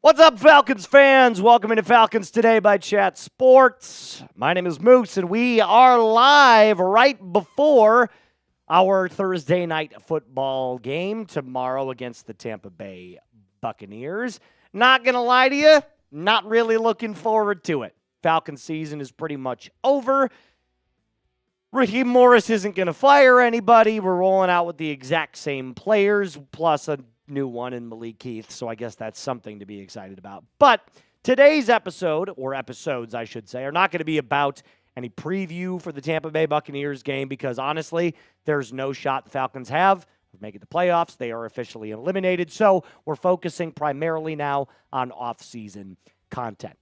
What's up, Falcons fans? Welcome into Falcons Today by Chat Sports. My name is Moose, and we are live right before our Thursday night football game tomorrow against the Tampa Bay Buccaneers. Not going to lie to you, not really looking forward to it. Falcons season is pretty much over. Ricky Morris isn't going to fire anybody. We're rolling out with the exact same players, plus a new one in Malik Keith, so I guess that's something to be excited about. But today's episode, or episodes I should say, are not going to be about any preview for the Tampa Bay Buccaneers game because honestly, there's no shot the Falcons have of making the playoffs. They are officially eliminated, so we're focusing primarily now on off-season content.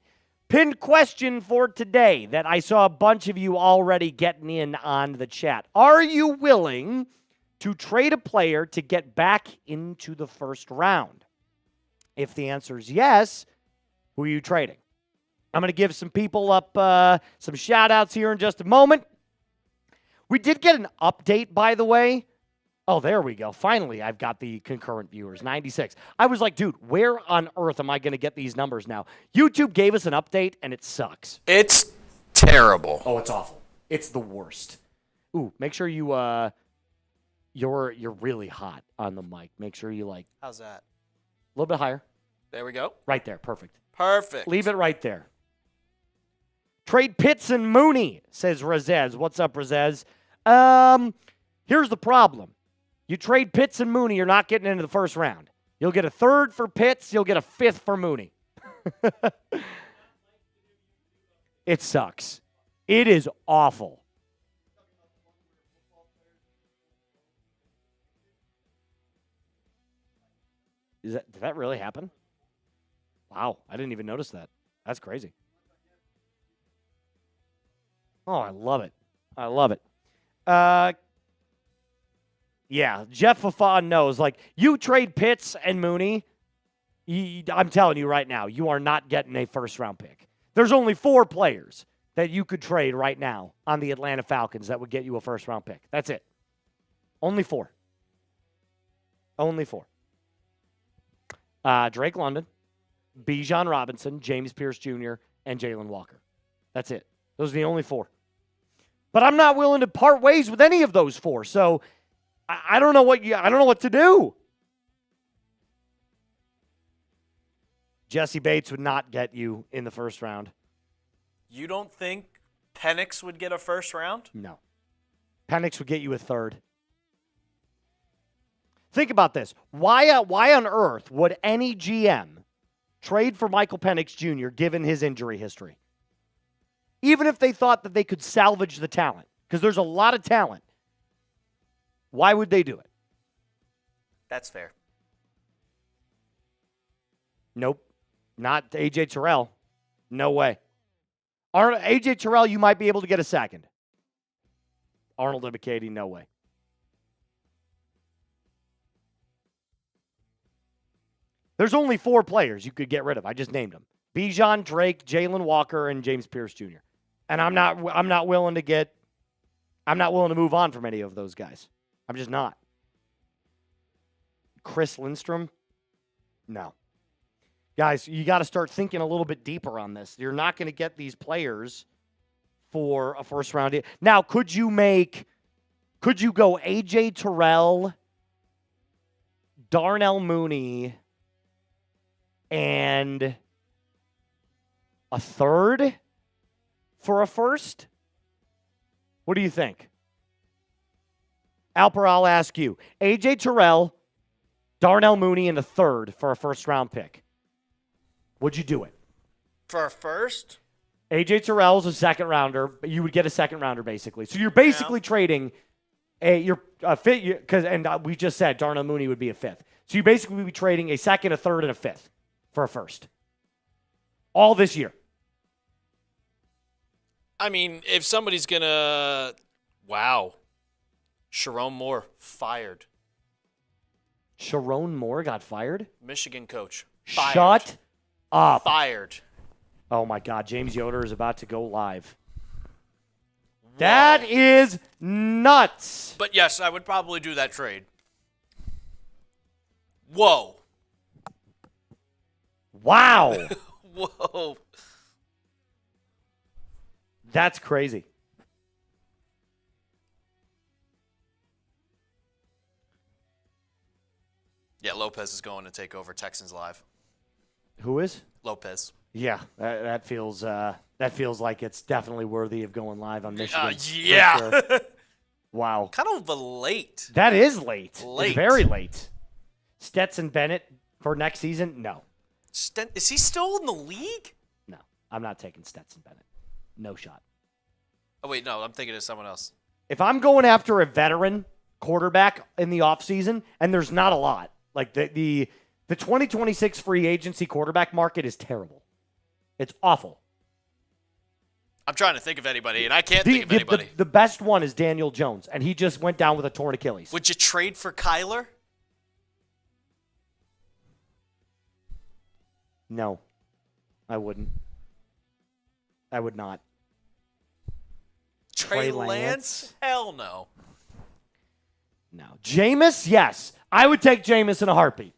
Pinned question for today that I saw a bunch of you already getting in on the chat. Are you willing to trade a player to get back into the first round? If the answer is yes, who are you trading? I'm going to give some people up some shout-outs here in just a moment. We did get an update, by the way. Oh, there we go. Finally, I've got the concurrent viewers, 96. I was like, dude, where on earth am I going to get these numbers now? YouTube gave us an update, and it sucks. It's terrible. Oh, it's awful. It's the worst. Ooh, make sure you... You're really hot on the mic. Make sure you How's that? A little bit higher. There we go. Right there. Perfect. Perfect. Leave it right there. Trade Pitts and Mooney, says Razez. What's up, Razez? Here's the problem. You trade Pitts and Mooney, you're not getting into the first round. You'll get a third for Pitts. You'll get a fifth for Mooney. It sucks. It is awful. Did that really happen? Wow, I didn't even notice that. That's crazy. Oh, I love it. I love it. Yeah, Jeff Fafan knows. You trade Pitts and Mooney, I'm telling you right now, you are not getting a first-round pick. There's only 4 players that you could trade right now on the Atlanta Falcons that would get you a first-round pick. That's it. Only 4. Only 4. Drake London, Bijan Robinson, James Pearce Jr., and Jalon Walker. That's it. Those are the only 4. But I'm not willing to part ways with any of those 4. So I don't know I don't know what to do. Jesse Bates would not get you in the first round. You don't think Penix would get a first round? No. Penix would get you a third. Think about this. Why on earth would any GM trade for Michael Penix Jr. given his injury history? Even if they thought that they could salvage the talent, because there's a lot of talent. Why would they do it? That's fair. Nope. Not A.J. Terrell. No way. A.J. Terrell, you might be able to get a second. Arnold Ebiketie, no way. There's only 4 players you could get rid of. I just named them: Bijan, Drake, Jalon Walker, and James Pearce Jr. And I'm not willing to move on from any of those guys. I'm just not. Chris Lindstrom? No. Guys, you got to start thinking a little bit deeper on this. You're not going to get these players for a first round. Now, could you go A.J. Terrell, Darnell Mooney, and a third for a first? What do you think? Alper, I'll ask you. A.J. Terrell, Darnell Mooney, and a third for a first-round pick. Would you do it? For a first? A.J. Terrell's a second-rounder, but you would get a second-rounder, basically. So you're basically trading a fifth, and we just said Darnell Mooney would be a fifth. So you basically would be trading a second, a third, and a fifth for a first. All this year. I mean, if somebody's going to... Wow. Sharon Moore, fired. Sharon Moore got fired? Michigan coach. Fired. Shut up. Fired. Oh, my God. James Yoder is about to go live. Whoa. That is nuts. But, yes, I would probably do that trade. Whoa. Wow. Whoa. That's crazy. Yeah, Lopez is going to take over Texans Live. Who is? Lopez. Yeah, that feels like it's definitely worthy of going live on Michigan. Yeah. For sure. Wow. Kind of late. That is late. Late. It's very late. Stetson Bennett for next season? No. Is he still in the league? No. I'm not taking Stetson Bennett. No shot. Oh, wait, no. I'm thinking of someone else. If I'm going after a veteran quarterback in the offseason, and there's not a lot, like the 2026 free agency quarterback market is terrible. It's awful. I'm trying to think of anybody, and I can't think of anybody. The best one is Daniel Jones, and he just went down with a torn Achilles. Would you trade for Kyler? No, I wouldn't. I would not. Trey Lance? Hell no. No. Jameis? Yes. I would take Jameis in a heartbeat.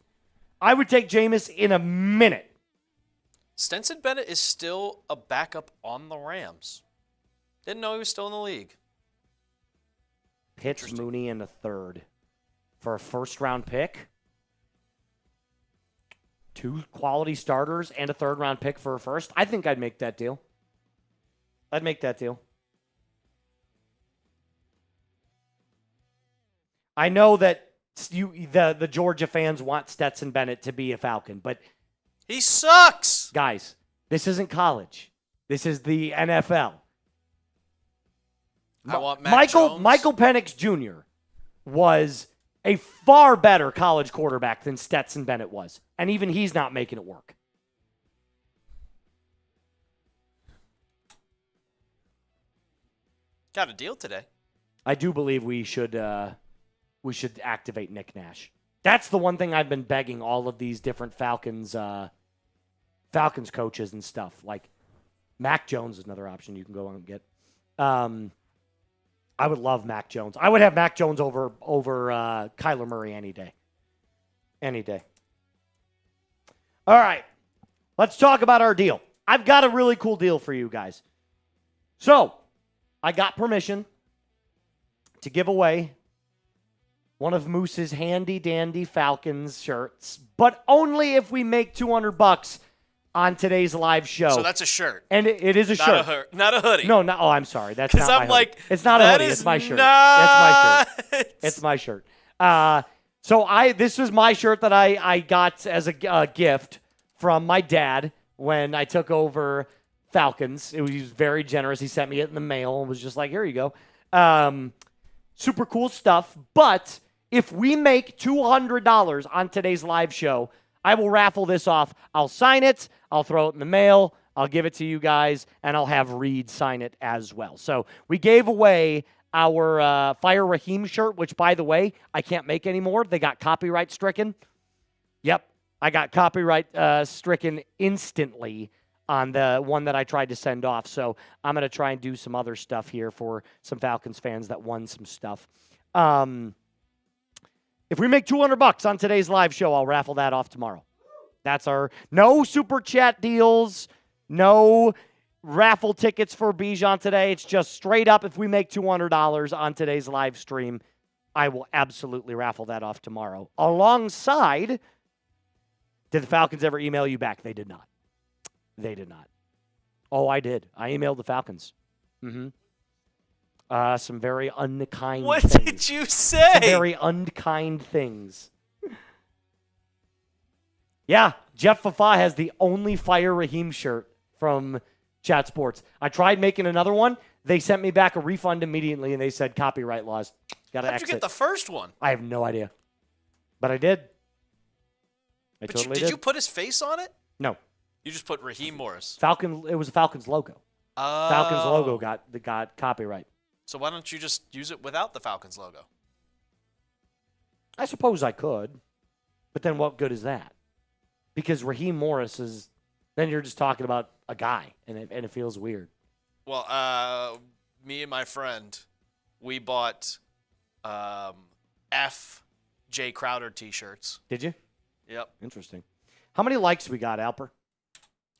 I would take Jameis in a minute. Stetson Bennett is still a backup on the Rams. Didn't know he was still in the league. Pitts Mooney in a third for a first-round pick. 2 quality starters and a third-round pick for a first. I think I'd make that deal. I'd make that deal. I know that the Georgia fans want Stetson Bennett to be a Falcon, but he sucks. Guys, this isn't college. This is the NFL. I want Mac Jones. Michael Penix Jr. was a far better college quarterback than Stetson Bennett was, and even he's not making it work. Got a deal today. I do believe we should activate Nick Nash. That's the one thing I've been begging all of these different Falcons coaches and stuff. Like Mac Jones is another option you can go on and get. I would love Mac Jones. I would have Mac Jones over Kyler Murray any day. Any day. All right. Let's talk about our deal. I've got a really cool deal for you guys. So, I got permission to give away one of Moose's handy-dandy Falcons shirts, but only if we make $200 on today's live show. So that's a shirt. And it is a shirt. Not a hoodie. No, oh, I'm sorry. That's not my I'm like, hoodie. It's not a hoodie. It's my shirt. It's my shirt. So this was my shirt that I got as a gift from my dad when I took over Falcons. He was very generous. He sent me it in the mail and was just like, here you go. Super cool stuff. But if we make $200 on today's live show, I will raffle this off. I'll sign it. I'll throw it in the mail. I'll give it to you guys, and I'll have Reed sign it as well. So we gave away our Fire Raheem shirt, which, by the way, I can't make anymore. They got copyright stricken. Yep, I got copyright stricken instantly on the one that I tried to send off. So I'm going to try and do some other stuff here for some Falcons fans that won some stuff. If we make $200 on today's live show, I'll raffle that off tomorrow. That's our no super chat deals, no raffle tickets for Bijan today. It's just straight up. If we make $200 on today's live stream, I will absolutely raffle that off tomorrow. Alongside, did the Falcons ever email you back? They did not. They did not. Oh, I did. I emailed the Falcons. Some very unkind What things. did you say? Some very unkind things. Yeah, Jeff Fafa has the only Fire Raheem shirt from Chat Sports. I tried making another one. They sent me back a refund immediately, and they said copyright laws. Got to exit. How'd you get the first one? I have no idea. But I did. Did you put his face on it? No. You just put Raheem Morris. It was a Falcons logo. Oh. Falcons logo got copyright. So why don't you just use it without the Falcons logo? I suppose I could. But then what good is that? Because Raheem Morris is, then you're just talking about a guy, and it feels weird. Well, me and my friend, we bought F.J. Crowder T-shirts. Did you? Yep. Interesting. How many likes we got, Alper?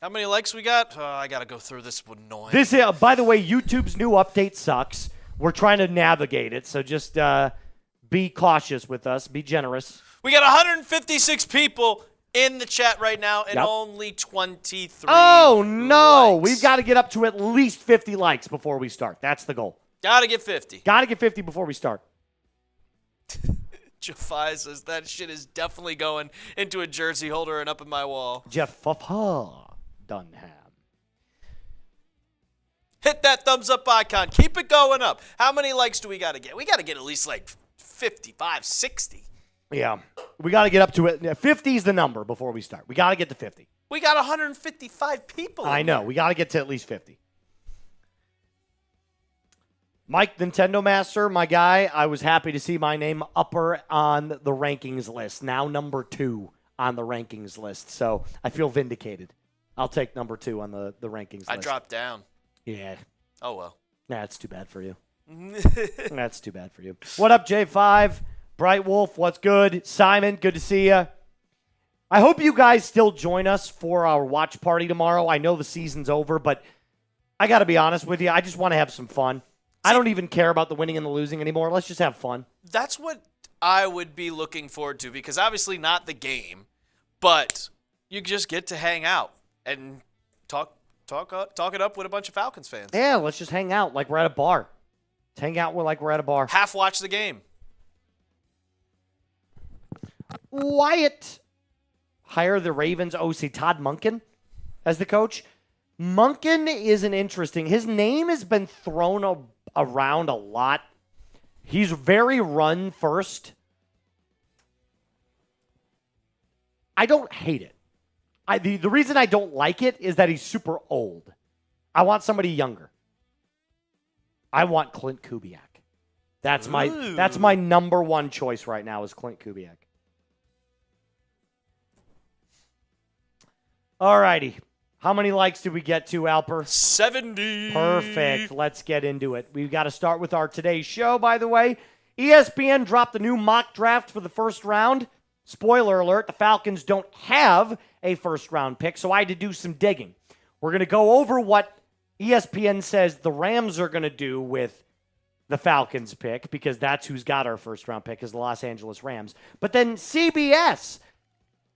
How many likes we got? I got to go through this annoying. By the way, YouTube's new update sucks. We're trying to navigate it, so just be cautious with us. Be generous. We got 156 people in the chat right now and only 23 Oh, no. likes. We've got to get up to at least 50 likes before we start. That's the goal. Got to get 50. Got to get 50 before we start. Jafai says that shit is definitely going into a jersey holder and up in my wall. Jeff Dunham. Hit that thumbs up icon. Keep it going up. How many likes do we got to get? We got to get at least like 55, 60. Yeah. We got to get up to it. 50 is the number before we start. We got to get to 50. We got 155 people. I know. We got to get to at least 50. Mike, Nintendo Master, my guy, I was happy to see my name upper on the rankings list. Now number 2 on the rankings list. So I feel vindicated. I'll take number 2 on the rankings list. I dropped down. Yeah. Oh, well. That's too bad for you. That's too bad for you. What up, J5? Bright Wolf, what's good? Simon, good to see you. I hope you guys still join us for our watch party tomorrow. I know the season's over, but I got to be honest with you. I just want to have some fun. I don't even care about the winning and the losing anymore. Let's just have fun. That's what I would be looking forward to because obviously not the game, but you just get to hang out and talk it up with a bunch of Falcons fans. Yeah, let's just hang out like we're at a bar. Let's hang out like we're at a bar. Half watch the game. Wyatt hire the Ravens OC Todd Monken as the coach. Monken is an interesting. His name has been thrown around a lot. He's very run first. I don't hate it. The reason I don't like it is that he's super old. I want somebody younger. I want Clint Kubiak. That's my number one choice right now is Clint Kubiak. All righty. How many likes did we get to, Alper? 70. Perfect. Let's get into it. We've got to start with our today's show, by the way. ESPN dropped a new mock draft for the first round. Spoiler alert, the Falcons don't have a first-round pick, so I had to do some digging. We're going to go over what ESPN says the Rams are going to do with the Falcons pick, because that's who's got our first-round pick is the Los Angeles Rams. But then CBS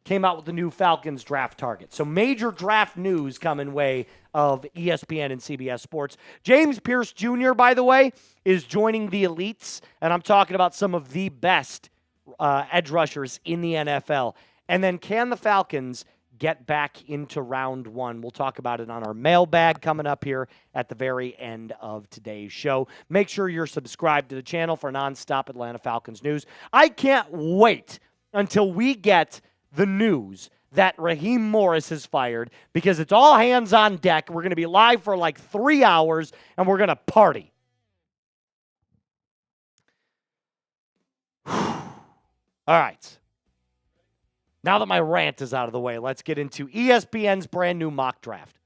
came out with the new Falcons draft target. So major draft news coming way of ESPN and CBS Sports. James Pearce Jr., by the way, is joining the elites, and I'm talking about some of the best edge rushers in the NFL. And then can the Falcons get back into round one? We'll talk about it on our mailbag coming up here at the very end of today's show. Make sure you're subscribed to the channel for nonstop Atlanta Falcons news. I can't wait until we get the news that Raheem Morris is fired, because it's all hands on deck. We're going to be live for like 3 hours, and we're going to party. All right. Now that my rant is out of the way, let's get into ESPN's brand new mock draft.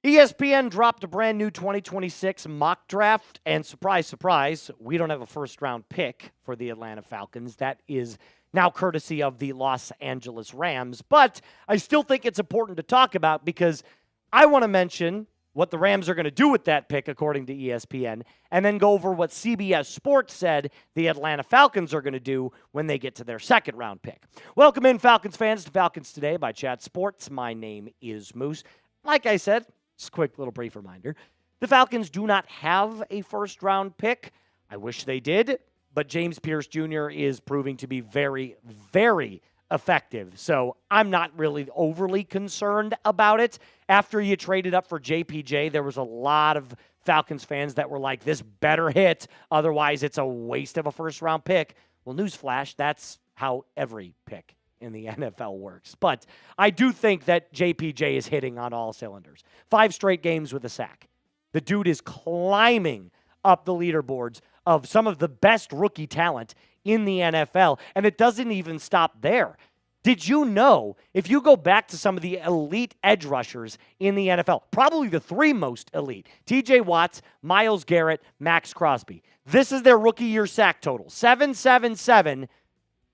ESPN dropped a brand new 2026 mock draft, and surprise, surprise, we don't have a first-round pick for the Atlanta Falcons. That is now courtesy of the Los Angeles Rams, but I still think it's important to talk about because I want to mention what the Rams are going to do with that pick, according to ESPN, and then go over what CBS Sports said the Atlanta Falcons are going to do when they get to their second-round pick. Welcome in, Falcons fans, to Falcons Today by Chat Sports. My name is Moose. Like I said, just a quick little brief reminder, the Falcons do not have a first-round pick. I wish they did, but James Pearce Jr. is proving to be very, very effective. So I'm not really overly concerned about it. After you traded up for JPJ, there was a lot of Falcons fans that were like, this better hit, otherwise it's a waste of a first-round pick. Well, newsflash, that's how every pick in the NFL works. But I do think that JPJ is hitting on all cylinders. 5 straight games with a sack. The dude is climbing up the leaderboards of some of the best rookie talent in the NFL, and it doesn't even stop there. Did you know, if you go back to some of the elite edge rushers in the NFL, probably the three most elite, TJ Watts, Myles Garrett, Max Crosby, this is their rookie year sack total, 777,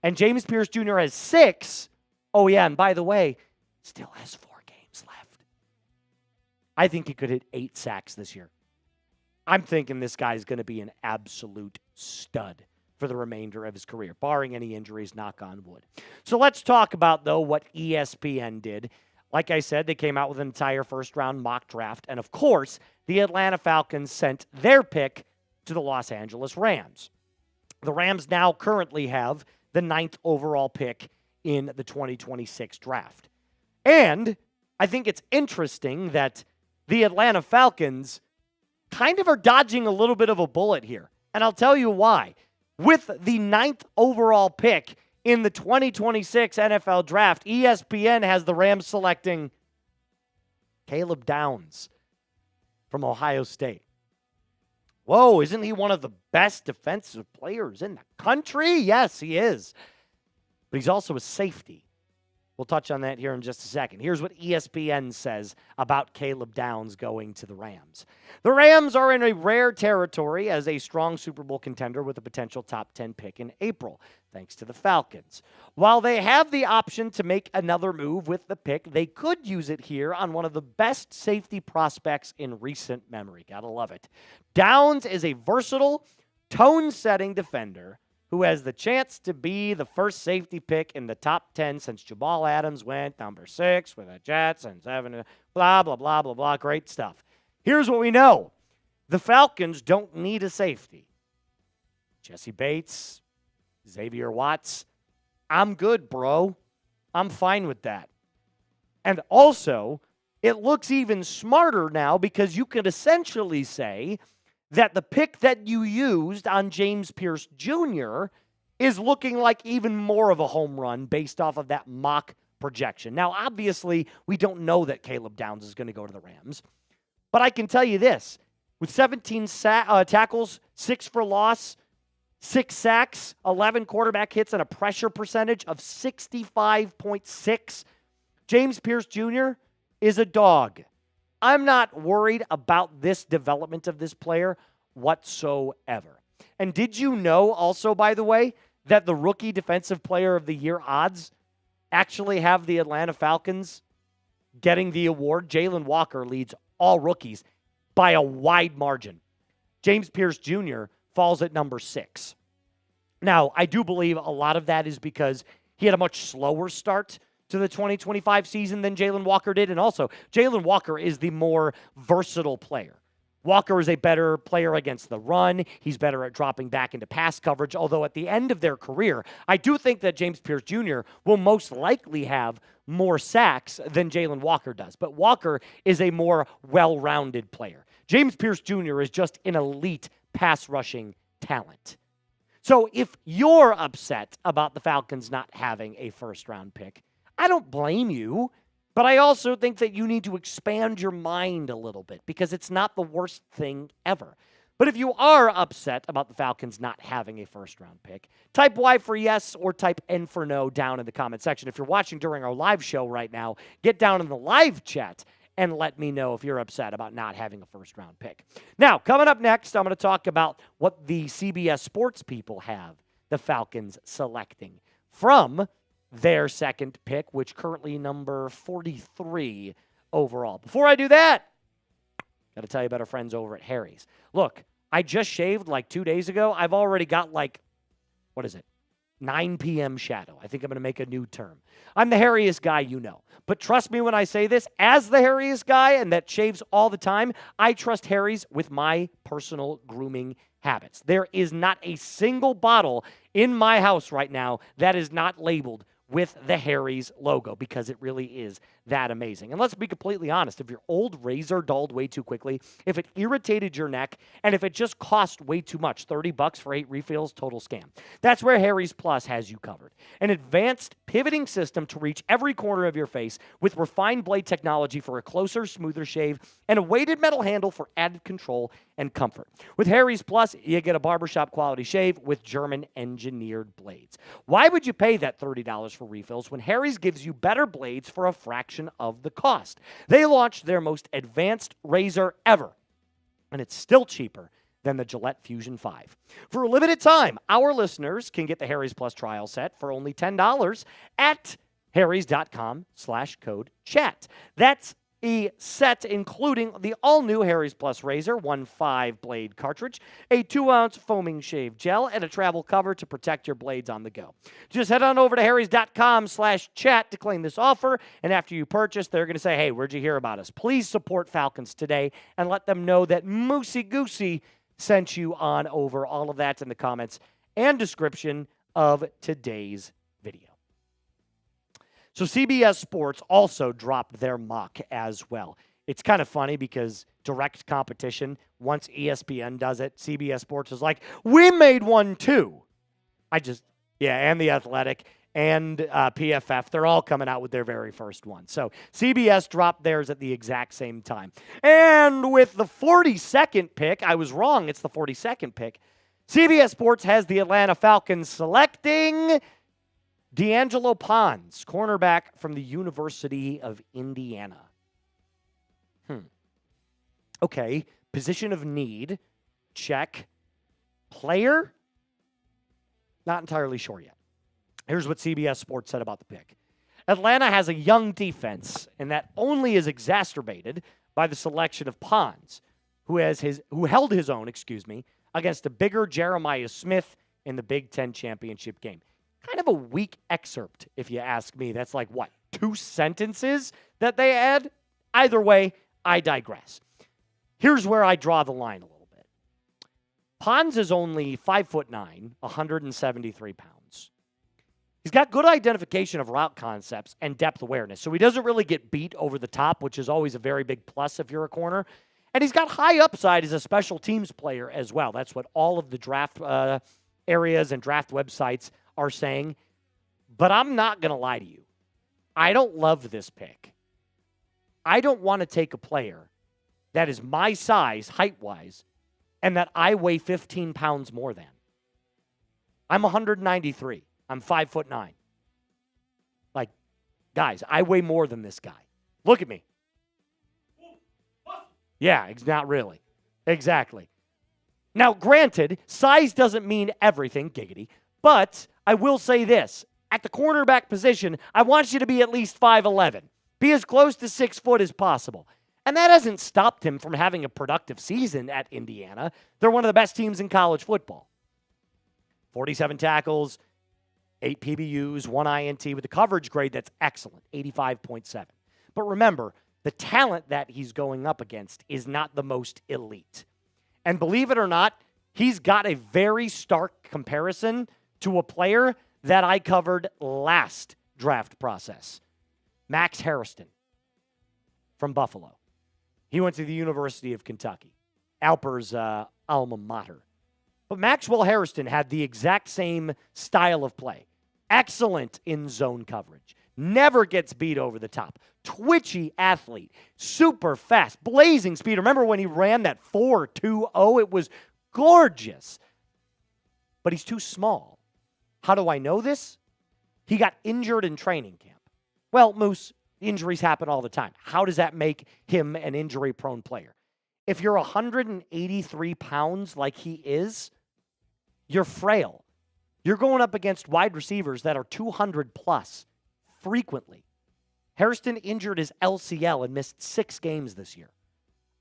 and James Pearce Jr. has 6. Oh, yeah, and by the way, still has 4 games left. I think he could hit 8 sacks this year. I'm thinking this guy's going to be an absolute stud for the remainder of his career, barring any injuries, knock on wood. So let's talk about, though, what ESPN did. Like I said, they came out with an entire first-round mock draft, and of course, the Atlanta Falcons sent their pick to the Los Angeles Rams. The Rams now currently have the 9th overall pick in the 2026 draft. And I think it's interesting that the Atlanta Falcons kind of are dodging a little bit of a bullet here, and I'll tell you why. With the 9th overall pick in the 2026 NFL Draft, ESPN has the Rams selecting Caleb Downs from Ohio State. Whoa, isn't he one of the best defensive players in the country? Yes, he is. But he's also a safety. We'll touch on that here in just a second. Here's what ESPN says about Caleb Downs going to the Rams. The Rams are in a rare territory as a strong Super Bowl contender with a potential top 10 pick in April, thanks to the Falcons. While they have the option to make another move with the pick, they could use it here on one of the best safety prospects in recent memory. Gotta love it. Downs is a versatile, tone-setting defender who has the chance to be the first safety pick in the top 10 since Jamal Adams went number 6 with the Jets and 7, blah, blah, blah, blah, blah. Great stuff. Here's what we know. The Falcons don't need a safety. Jesse Bates, Xavier Watts. I'm good, bro. I'm fine with that. And also, it looks even smarter now because you could essentially say that the pick that you used on James Pearce Jr. is looking like even more of a home run based off of that mock projection. Now, obviously, we don't know that Caleb Downs is going to go to the Rams, but I can tell you this. With 17 tackles, 6 for loss, 6 sacks, 11 quarterback hits, and a pressure percentage of 65.6, James Pearce Jr. is a dog. I'm not worried about this development of this player whatsoever. And did you know also, by the way, that the rookie defensive player of the year odds actually have the Atlanta Falcons getting the award? Jalon Walker leads all rookies by a wide margin. James Pearce Jr. falls at number 6. Now, I do believe a lot of that is because he had a much slower start to the 2025 season than Jalon Walker did. And also, Jalon Walker is the more versatile player. Walker is a better player against the run. He's better at dropping back into pass coverage. Although at the end of their career, I do think that James Pearce Jr. will most likely have more sacks than Jalon Walker does. But Walker is a more well-rounded player. James Pearce Jr. is just an elite pass rushing talent. So if you're upset about the Falcons not having a first-round pick, I don't blame you, but I also think that you need to expand your mind a little bit because it's not the worst thing ever. But if you are upset about the Falcons not having a first-round pick, type Y for yes or type N for no down in the comment section. If you're watching during our live show right now, get down in the live chat and let me know if you're upset about not having a first-round pick. Now, coming up next, I'm going to talk about what the CBS Sports people have the Falcons selecting from their second pick, which currently number 43 overall. Before I do that, got to tell you about our friends over at Harry's. Look, I just shaved like 2 days ago. I've already got 9 p.m. shadow. I think I'm going to make a new term. I'm the hairiest guy you know. But trust me when I say this, as the hairiest guy and that shaves all the time, I trust Harry's with my personal grooming habits. There is not a single bottle in my house right now that is not labeled with the Harry's logo because it really is that amazing. And let's be completely honest, if your old razor dulled way too quickly, if it irritated your neck, and if it just cost way too much, $30 for 8 refills, total scam. That's where Harry's Plus has you covered. An advanced pivoting system to reach every corner of your face with refined blade technology for a closer, smoother shave, and a weighted metal handle for added control and comfort. With Harry's Plus, you get a barbershop quality shave with German engineered blades. Why would you pay that $30 for refills when Harry's gives you better blades for a fraction of the cost. They launched their most advanced razor ever, and it's still cheaper than the Gillette Fusion 5. For a limited time, our listeners can get the Harry's Plus trial set for only $10 at harrys.com/code chat. That's a set including the all-new Harry's Plus razor, 1 5-blade cartridge, a 2-ounce foaming shave gel, and a travel cover to protect your blades on the go. Just head on over to harrys.com/chat to claim this offer, and after you purchase, they're going to say, hey, where'd you hear about us? Please support Falcons Today and let them know that Moosey Goosey sent you on over. All of that's in the comments and description of today's video. So CBS Sports also dropped their mock as well. It's kind of funny because direct competition, once ESPN does it, CBS Sports is like, we made one too. And The Athletic and PFF, they're all coming out with their very first one. So CBS dropped theirs at the exact same time. And with the 42nd pick, I was wrong, it's the 42nd pick, CBS Sports has the Atlanta Falcons selecting D'Angelo Pons, cornerback from the University of Indiana. Okay, position of need, check. Player, not entirely sure yet. Here's what CBS Sports said about the pick. Atlanta has a young defense, and that only is exacerbated by the selection of Pons, who held his own, against a bigger Jeremiah Smith in the Big Ten championship game. Kind of a weak excerpt, if you ask me. That's like, 2 sentences that they add? Either way, I digress. Here's where I draw the line a little bit. Pons is only 5'9", 173 pounds. He's got good identification of route concepts and depth awareness, so he doesn't really get beat over the top, which is always a very big plus if you're a corner. And he's got high upside as a special teams player as well. That's what all of the draft areas and draft websites are saying. But I'm not going to lie to you. I don't love this pick. I don't want to take a player that is my size, height-wise, and that I weigh 15 pounds more than. I'm 193. I'm 5'9". Like, guys, I weigh more than this guy. Look at me. Yeah, not really. Exactly. Now, granted, size doesn't mean everything, giggity, but I will say this. At the cornerback position, I want you to be at least 5'11". Be as close to 6 foot as possible. And that hasn't stopped him from having a productive season at Indiana. They're one of the best teams in college football. 47 tackles, 8 PBUs, 1 INT with a coverage grade that's excellent, 85.7. But remember, the talent that he's going up against is not the most elite. And believe it or not, he's got a very stark comparison to a player that I covered last draft process, Max Harrison from Buffalo. He went to the University of Kentucky, Alper's alma mater. But Maxwell Harrison had the exact same style of play. Excellent in zone coverage. Never gets beat over the top. Twitchy athlete. Super fast. Blazing speed. Remember when he ran that 4.20? It was gorgeous. But he's too small. How do I know this? He got injured in training camp. Well, Moose, injuries happen all the time. How does that make him an injury-prone player? If you're 183 pounds like he is, you're frail. You're going up against wide receivers that are 200 plus frequently. Harrison injured his LCL and missed 6 games this year.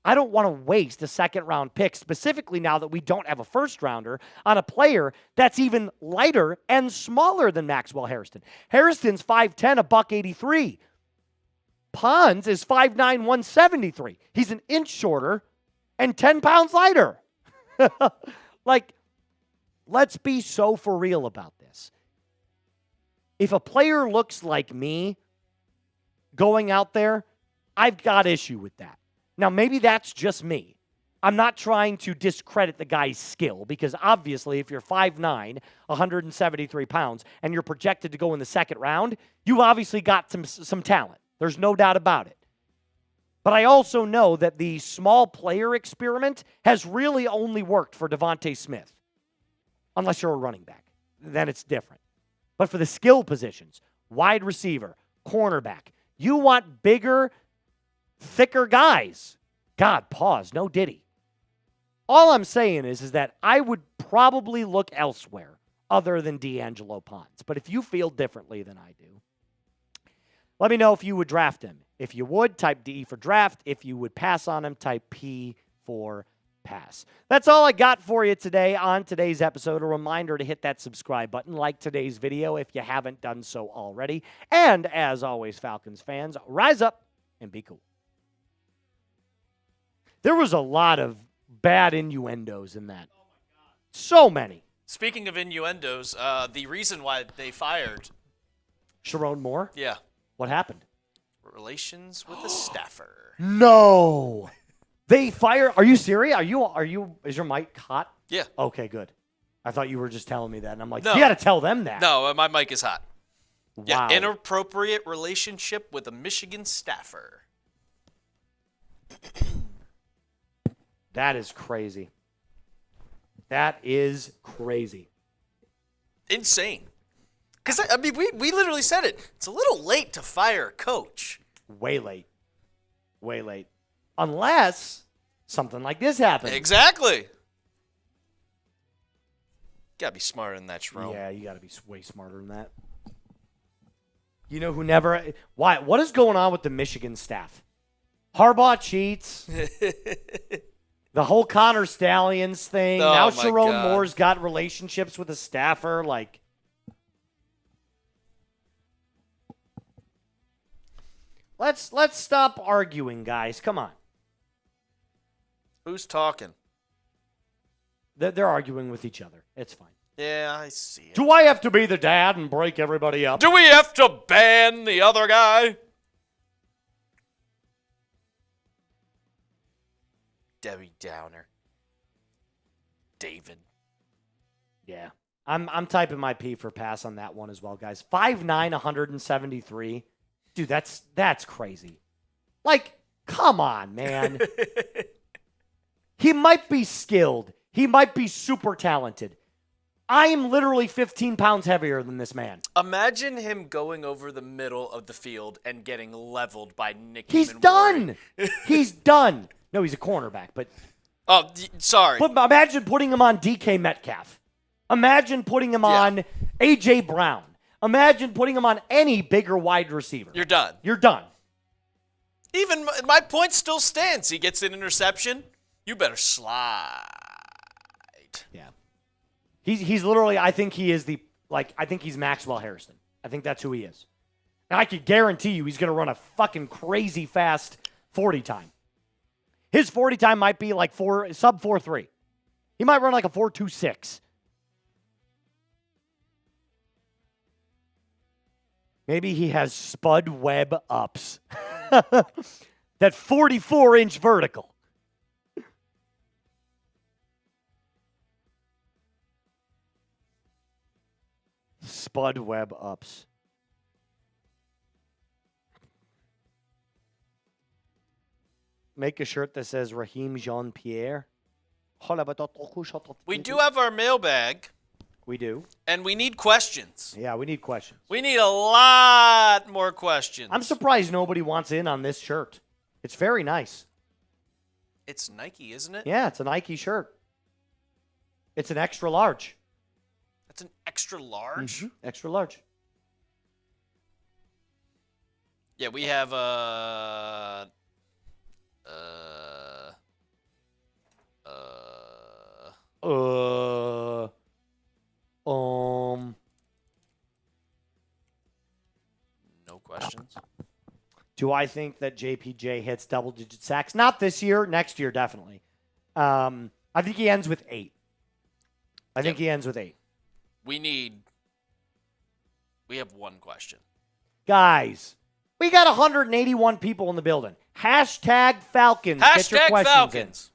I don't want to waste a second-round pick, specifically now that we don't have a first-rounder, on a player that's even lighter and smaller than Maxwell Harrison. Harrison's 5'10", $183. Pons is 5'9", 173. He's an inch shorter and 10 pounds lighter. Like, let's be so for real about this. If a player looks like me going out there, I've got issue with that. Now, maybe that's just me. I'm not trying to discredit the guy's skill because obviously if you're 5'9", 173 pounds, and you're projected to go in the second round, you obviously got some talent. There's no doubt about it. But I also know that the small player experiment has really only worked for Devontae Smith. Unless you're a running back. Then it's different. But for the skill positions, wide receiver, cornerback. You want bigger, thicker guys. God, pause. No Diddy. All I'm saying is that I would probably look elsewhere other than D'Angelo Ponds. But if you feel differently than I do, let me know if you would draft him. If you would, type D for draft. If you would pass on him, type P for pass. That's all I got for you today on today's episode. A reminder to hit that subscribe button, like today's video if you haven't done so already. And as always, Falcons fans, rise up and be cool. There was a lot of bad innuendos in that. So many. Speaking of innuendos, the reason why they fired Sharon Moore? Yeah. What happened? Relations with a staffer. No. They fire. Are you serious? Is your mic hot? Yeah. Okay, good. I thought you were just telling me that. And I'm like, No. you got to tell them that. No, my mic is hot. Wow. Yeah, inappropriate relationship with a Michigan staffer. That is crazy. That is crazy. Insane. Because, I mean, we literally said it. It's a little late to fire a coach. Way late. Way late. Unless something like this happens. Exactly. Gotta be smarter than that, Jerome. Yeah, you got to be way smarter than that. You know who never... Why? What is going on with the Michigan staff? Harbaugh cheats. The whole Connor Stallions thing. Oh, Now my Sharon God. Moore's got relationships with a staffer. Like, let's stop arguing, guys. Come on. Who's talking? They're arguing with each other. It's fine. Yeah, I see it. Do I have to be the dad and break everybody up? Do we have to ban the other guy? Debbie Downer. David. Yeah. I'm typing my P for pass on that one as well, guys. 5'9", 173. Dude, that's crazy. Like, come on, man. He might be skilled. He might be super talented. I am literally 15 pounds heavier than this man. Imagine him going over the middle of the field and getting leveled by Nicky He's Emmanowori. done. He's done. No, he's a cornerback, but Sorry. imagine putting him on DK Metcalf. Imagine putting him on A.J. Brown. Imagine putting him on any bigger wide receiver. You're done. You're done. Even my point still stands. He gets an interception. You better slide. Yeah. He's literally, I think he is I think he's Maxwell Harrison. I think that's who he is. And I could guarantee you he's going to run a fucking crazy fast 40 time. His 40 time might be like sub 4.3. He might run like a 4.26. Maybe he has Spud Webb ups. That 44-inch vertical. Spud Webb ups. Make a shirt that says Raheem Jean-Pierre. We do have our mailbag, We do. and we need questions. Yeah, we need questions. We need a lot more questions. I'm surprised nobody wants in on this shirt. It's very nice. It's Nike, isn't it? Yeah, it's a Nike shirt. It's an extra large. That's an extra large. Extra large. Yeah, we have no questions. Do I think that JPJ hits double-digit sacks? Not this year. Next year, definitely. I think he ends with 8. I think he ends with 8. We have one question. Guys, we got 181 people in the building. Hashtag Falcons. Get your Hashtag questions Falcons.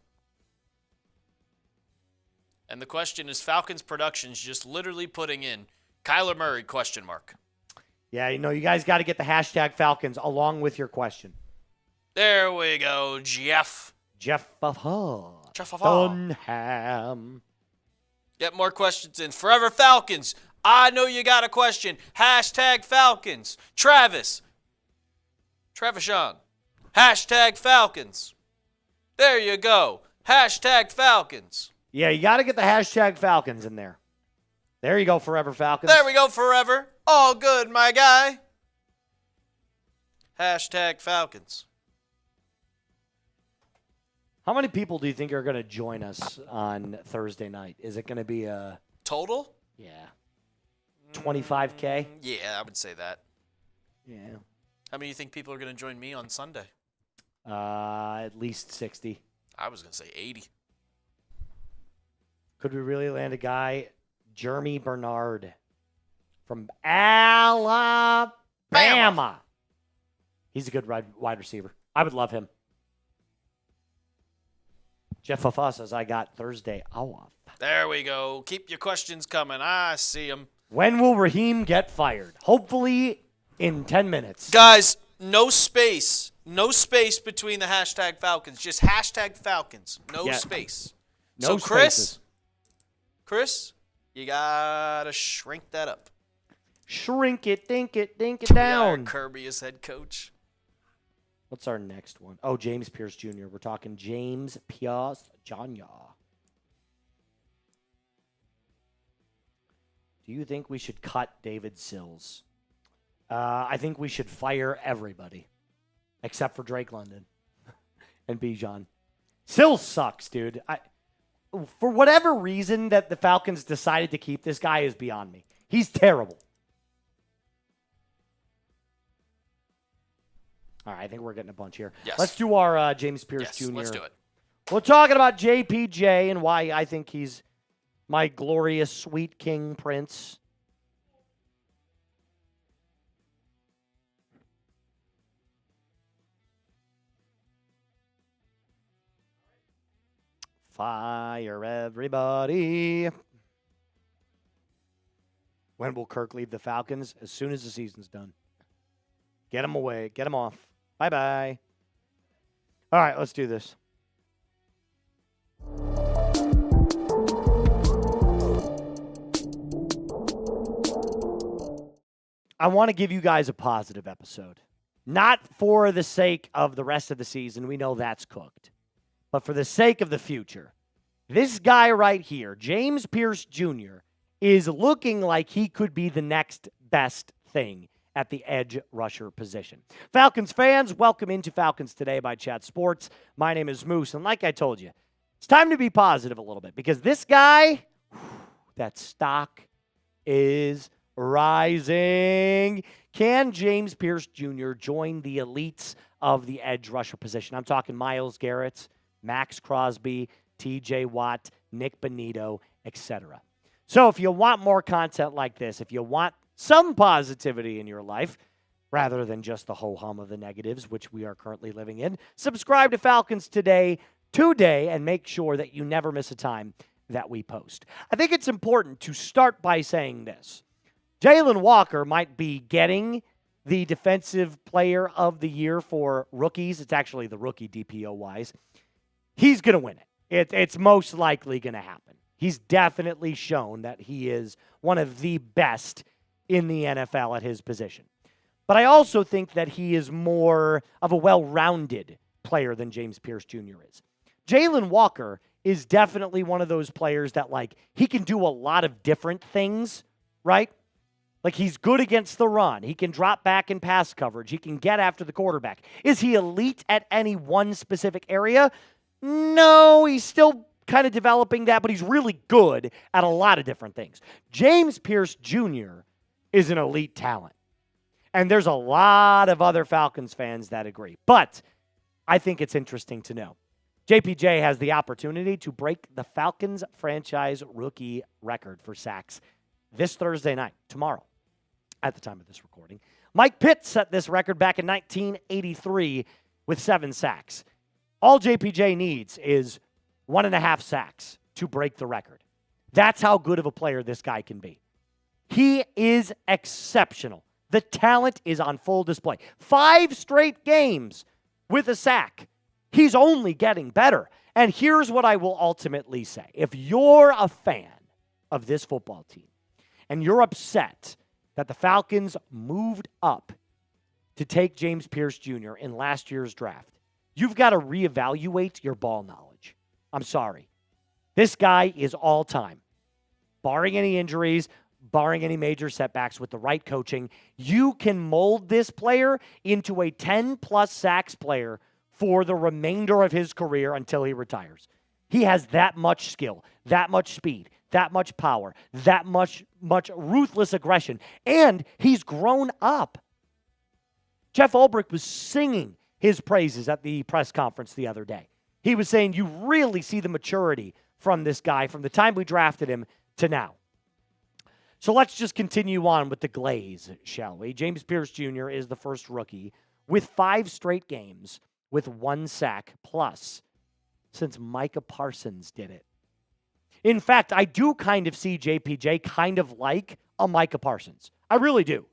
And the question is Falcons Productions just literally putting in Kyler Murray question mark. Yeah, you guys got to get the hashtag Falcons along with your question. There we go, Jeff. Jeff Jeff Dunham. Get more questions in. Forever Falcons. I know you got a question. Hashtag Falcons. Travis Young. Hashtag Falcons. There you go. Hashtag Falcons. Yeah, you got to get the hashtag Falcons in there. There you go, Forever Falcons. There we go, Forever. All good, my guy. Hashtag Falcons. How many people do you think are going to join us on Thursday night? Is it going to be a... Total? Yeah. 25K? Yeah, I would say that. Yeah. How many do you think people are going to join me on Sunday? At least 60. I was going to say 80. Could we really land a guy, Jeremy Bernard, from Alabama? He's a good wide receiver. I would love him. Jeff Fuff says, I got Thursday off. There we go. Keep your questions coming. I see them. When will Raheem get fired? Hopefully in 10 minutes. Guys, no space. No space between the hashtag Falcons. Just hashtag Falcons. No space. No so, Chris, spaces. Chris, you got to shrink that up. Shrink it, dink it We down. are Kirby as head coach. What's our next one? Oh, James Pearce Jr. We're talking James Pearce Jr. Do you think we should cut David Sills? I think we should fire everybody except for Drake London and Bijan. Sills sucks, dude. For whatever reason that the Falcons decided to keep this guy is beyond me. He's terrible. All right, I think we're getting a bunch here. Yes. Let's do our James Pearce Jr. Let's do it. We're talking about JPJ and why I think he's my glorious sweet king prince. Fire everybody. When will Kirk leave the Falcons? As soon as the season's done. Get him away. Get him off. Bye-bye. All right, let's do this. I want to give you guys a positive episode. Not for the sake of the rest of the season. We know that's cooked. But for the sake of the future. This guy right here, James Pearce Jr., is looking like he could be the next best thing at the edge rusher position. Falcons fans, welcome into Falcons Today by Chat Sports. My name is Moose, and like I told you, it's time to be positive a little bit because this guy, that stock is rising. Can James Pearce Jr. join the elites of the edge rusher position? I'm talking Myles Garrett, Max Crosby, TJ Watt, Nick Bonito, etc. So if you want more content like this, if you want some positivity in your life, rather than just the ho-hum of the negatives, which we are currently living in, subscribe to Falcons Today and make sure that you never miss a time that we post. I think it's important to start by saying this. Jalon Walker might be getting the Defensive Player of the Year for rookies. It's actually the rookie DPO-wise. He's going to win it. It's most likely going to happen. He's definitely shown that he is one of the best in the NFL at his position. But I also think that he is more of a well-rounded player than James Pearce Jr. is. Jalon Walker is definitely one of those players that, like, he can do a lot of different things, right? Like, he's good against the run. He can drop back in pass coverage. He can get after the quarterback. Is he elite at any one specific area? No, he's still kind of developing that, but he's really good at a lot of different things. James Pearce Jr. is an elite talent. And there's a lot of other Falcons fans that agree. But I think it's interesting to know. JPJ has the opportunity to break the Falcons franchise rookie record for sacks this Thursday night, tomorrow, at the time of this recording. Mike Pitt set this record back in 1983 with 7 sacks. All JPJ needs is 1.5 sacks to break the record. That's how good of a player this guy can be. He is exceptional. The talent is on full display. 5 straight games with a sack. He's only getting better. And here's what I will ultimately say. If you're a fan of this football team, and you're upset that the Falcons moved up to take James Pearce Jr. in last year's draft, you've got to reevaluate your ball knowledge. I'm sorry. This guy is all time. Barring any injuries, barring any major setbacks with the right coaching, you can mold this player into a 10-plus sacks player for the remainder of his career until he retires. He has that much skill, that much speed, that much power, that much ruthless aggression, and he's grown up. Jeff Ulbrich was singing his praises at the press conference the other day. He was saying you really see the maturity from this guy from the time we drafted him to now. So let's just continue on with the glaze, shall we? James Pearce Jr. is the first rookie with 5 straight games with 1 sack plus since Micah Parsons did it. In fact, I do kind of see JPJ kind of like a Micah Parsons. I really do.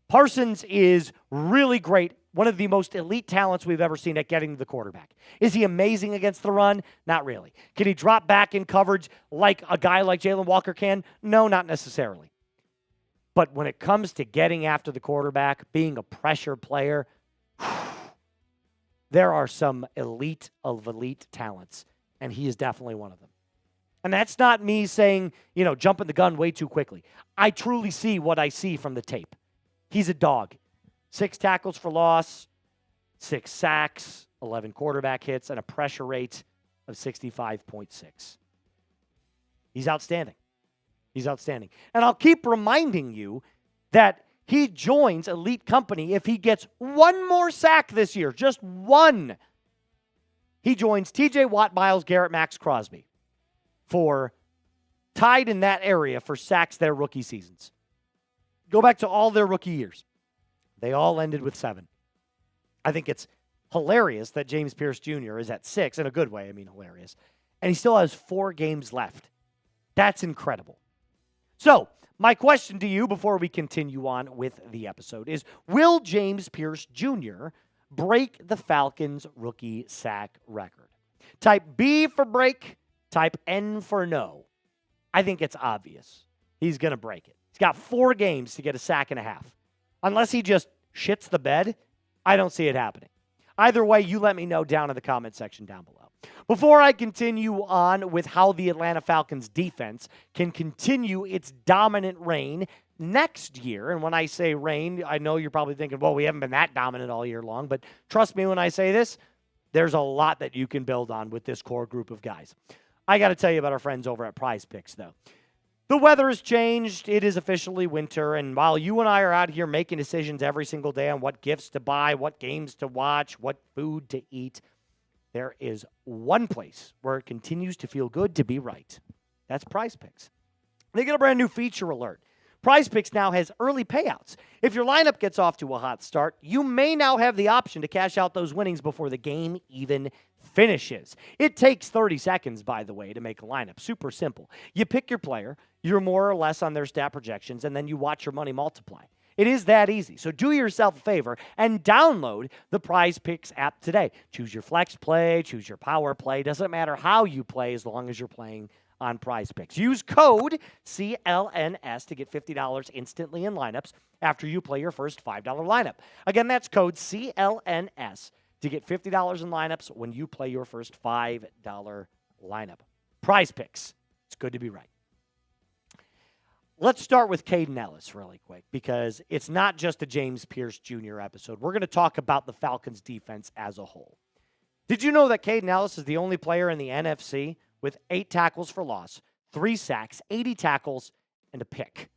Parsons is really great, one of the most elite talents we've ever seen at getting to the quarterback. Is he amazing against the run? Not really. Can he drop back in coverage like a guy like Jalon Walker can? No, not necessarily. But when it comes to getting after the quarterback, being a pressure player, there are some elite of elite talents, and he is definitely one of them. And that's not me saying, jumping the gun way too quickly. I truly see what I see from the tape. He's a dog. 6 tackles for loss, 6 sacks, 11 quarterback hits, and a pressure rate of 65.6. He's outstanding. He's outstanding. And I'll keep reminding you that he joins elite company if he gets 1 more sack this year, just 1. He joins TJ Watt, Myles Garrett, Max Crosby for tied in that area for sacks their rookie seasons. Go back to all their rookie years. They all ended with 7. I think it's hilarious that James Pearce Jr. is at 6, in a good way, hilarious. And he still has 4 games left. That's incredible. So, my question to you before we continue on with the episode is, will James Pearce Jr. break the Falcons' rookie sack record? Type B for break, type N for no. I think it's obvious. He's going to break it. He's got 4 games to get a sack and a half. Unless he just shits the bed, I don't see it happening. Either way, you let me know down in the comment section down below. Before I continue on with how the Atlanta Falcons defense can continue its dominant reign next year, and when I say reign, I know you're probably thinking, well, we haven't been that dominant all year long, but trust me when I say this, there's a lot that you can build on with this core group of guys. I got to tell you about our friends over at Prize Picks, though. The weather has changed. It is officially winter, and while you and I are out here making decisions every single day on what gifts to buy, what games to watch, what food to eat, there is one place where it continues to feel good to be right. That's Prize Picks. They get a brand new feature alert. Prize Picks now has early payouts. If your lineup gets off to a hot start, you may now have the option to cash out those winnings before the game even finishes. It takes 30 seconds, by the way, to make a lineup. Super simple. You pick your player, you're more or less on their stat projections, and then you watch your money multiply. It is that easy. So do yourself a favor and download the Prize Picks app today. Choose your flex play, choose your power play. Doesn't matter how you play as long as you're playing on Prize Picks. Use code CLNS to get $50 instantly in lineups after you play your first $5 lineup. Again, that's code CLNS to get $50 in lineups when you play your first $5 lineup. Prize Picks. It's good to be right. Let's start with Caden Ellis really quick because it's not just a James Pearce Jr. episode. We're going to talk about the Falcons defense as a whole. Did you know that Caden Ellis is the only player in the NFC with 8 tackles for loss, 3 sacks, 80 tackles, and a pick?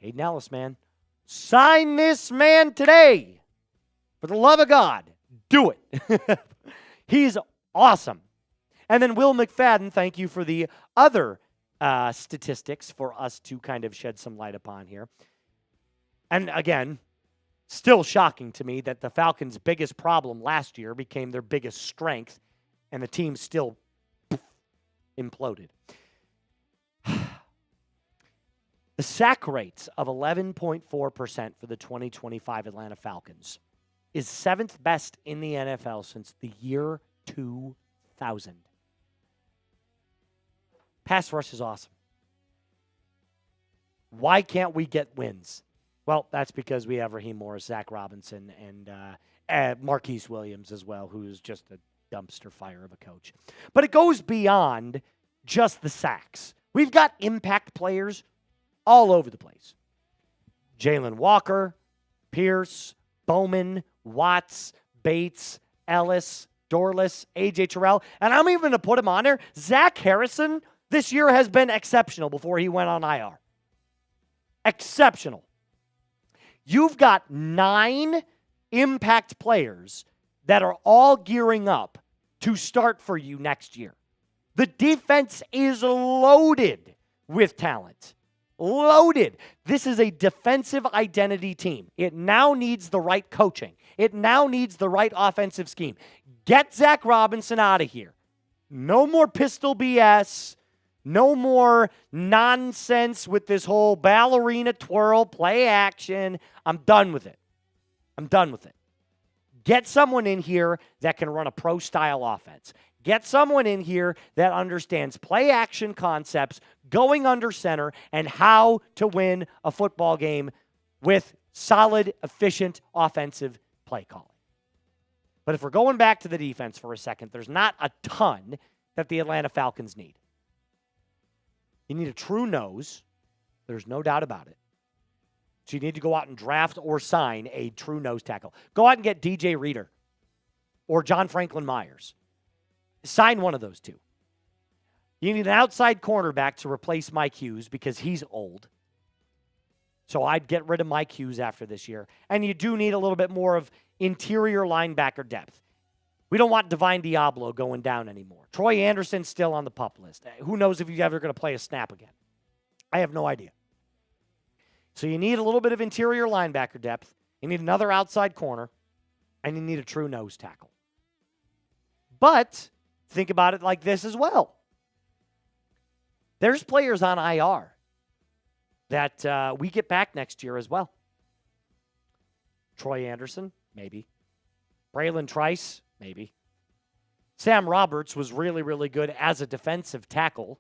Caden Ellis, man. Sign this man today. For the love of God, do it. He's awesome. And then Will McFadden, thank you for the other statistics for us to kind of shed some light upon here. And again, still shocking to me that the Falcons' biggest problem last year became their biggest strength, and the team still imploded. The sack rates of 11.4% for the 2025 Atlanta Falcons is 7th best in the NFL since the year 2000. Pass rush is awesome. Why can't we get wins? Well, that's because we have Raheem Morris, Zach Robinson, and Marquise Williams as well, who's just a dumpster fire of a coach. But it goes beyond just the sacks. We've got impact players all over the place. Jalon Walker, Pearce, Bowman, Watts, Bates, Ellis, Dorless, A.J. Terrell, and I'm even going to put him on there. Zach Harrison this year has been exceptional before he went on IR. Exceptional. You've got 9 impact players that are all gearing up to start for you next year. The defense is loaded with talent. Loaded. This is a defensive identity team. It now needs the right coaching. It now needs the right offensive scheme. Get Zach Robinson out of here. No more pistol BS. No more nonsense with this whole ballerina twirl, play action. I'm done with it. I'm done with it. Get someone in here that can run a pro-style offense. Get someone in here that understands play action concepts, going under center, and how to win a football game with solid, efficient offensive play calling. But if we're going back to the defense for a second, there's not a ton that the Atlanta Falcons need. You need a true nose. There's no doubt about it. So you need to go out and draft or sign a true nose tackle. Go out and get DJ Reader or John Franklin Myers. Sign one of those two. You need an outside cornerback to replace Mike Hughes because he's old. So I'd get rid of Mike Hughes after this year. And you do need a little bit more of interior linebacker depth. We don't want Divine Diablo going down anymore. Troy Anderson's still on the PUP list. Who knows if he's ever going to play a snap again? I have no idea. So you need a little bit of interior linebacker depth. You need another outside corner. And you need a true nose tackle. But think about it like this as well. There's players on IR that we get back next year as well. Troy Anderson, maybe. Braylon Trice, maybe. Sam Roberts was really, really good as a defensive tackle.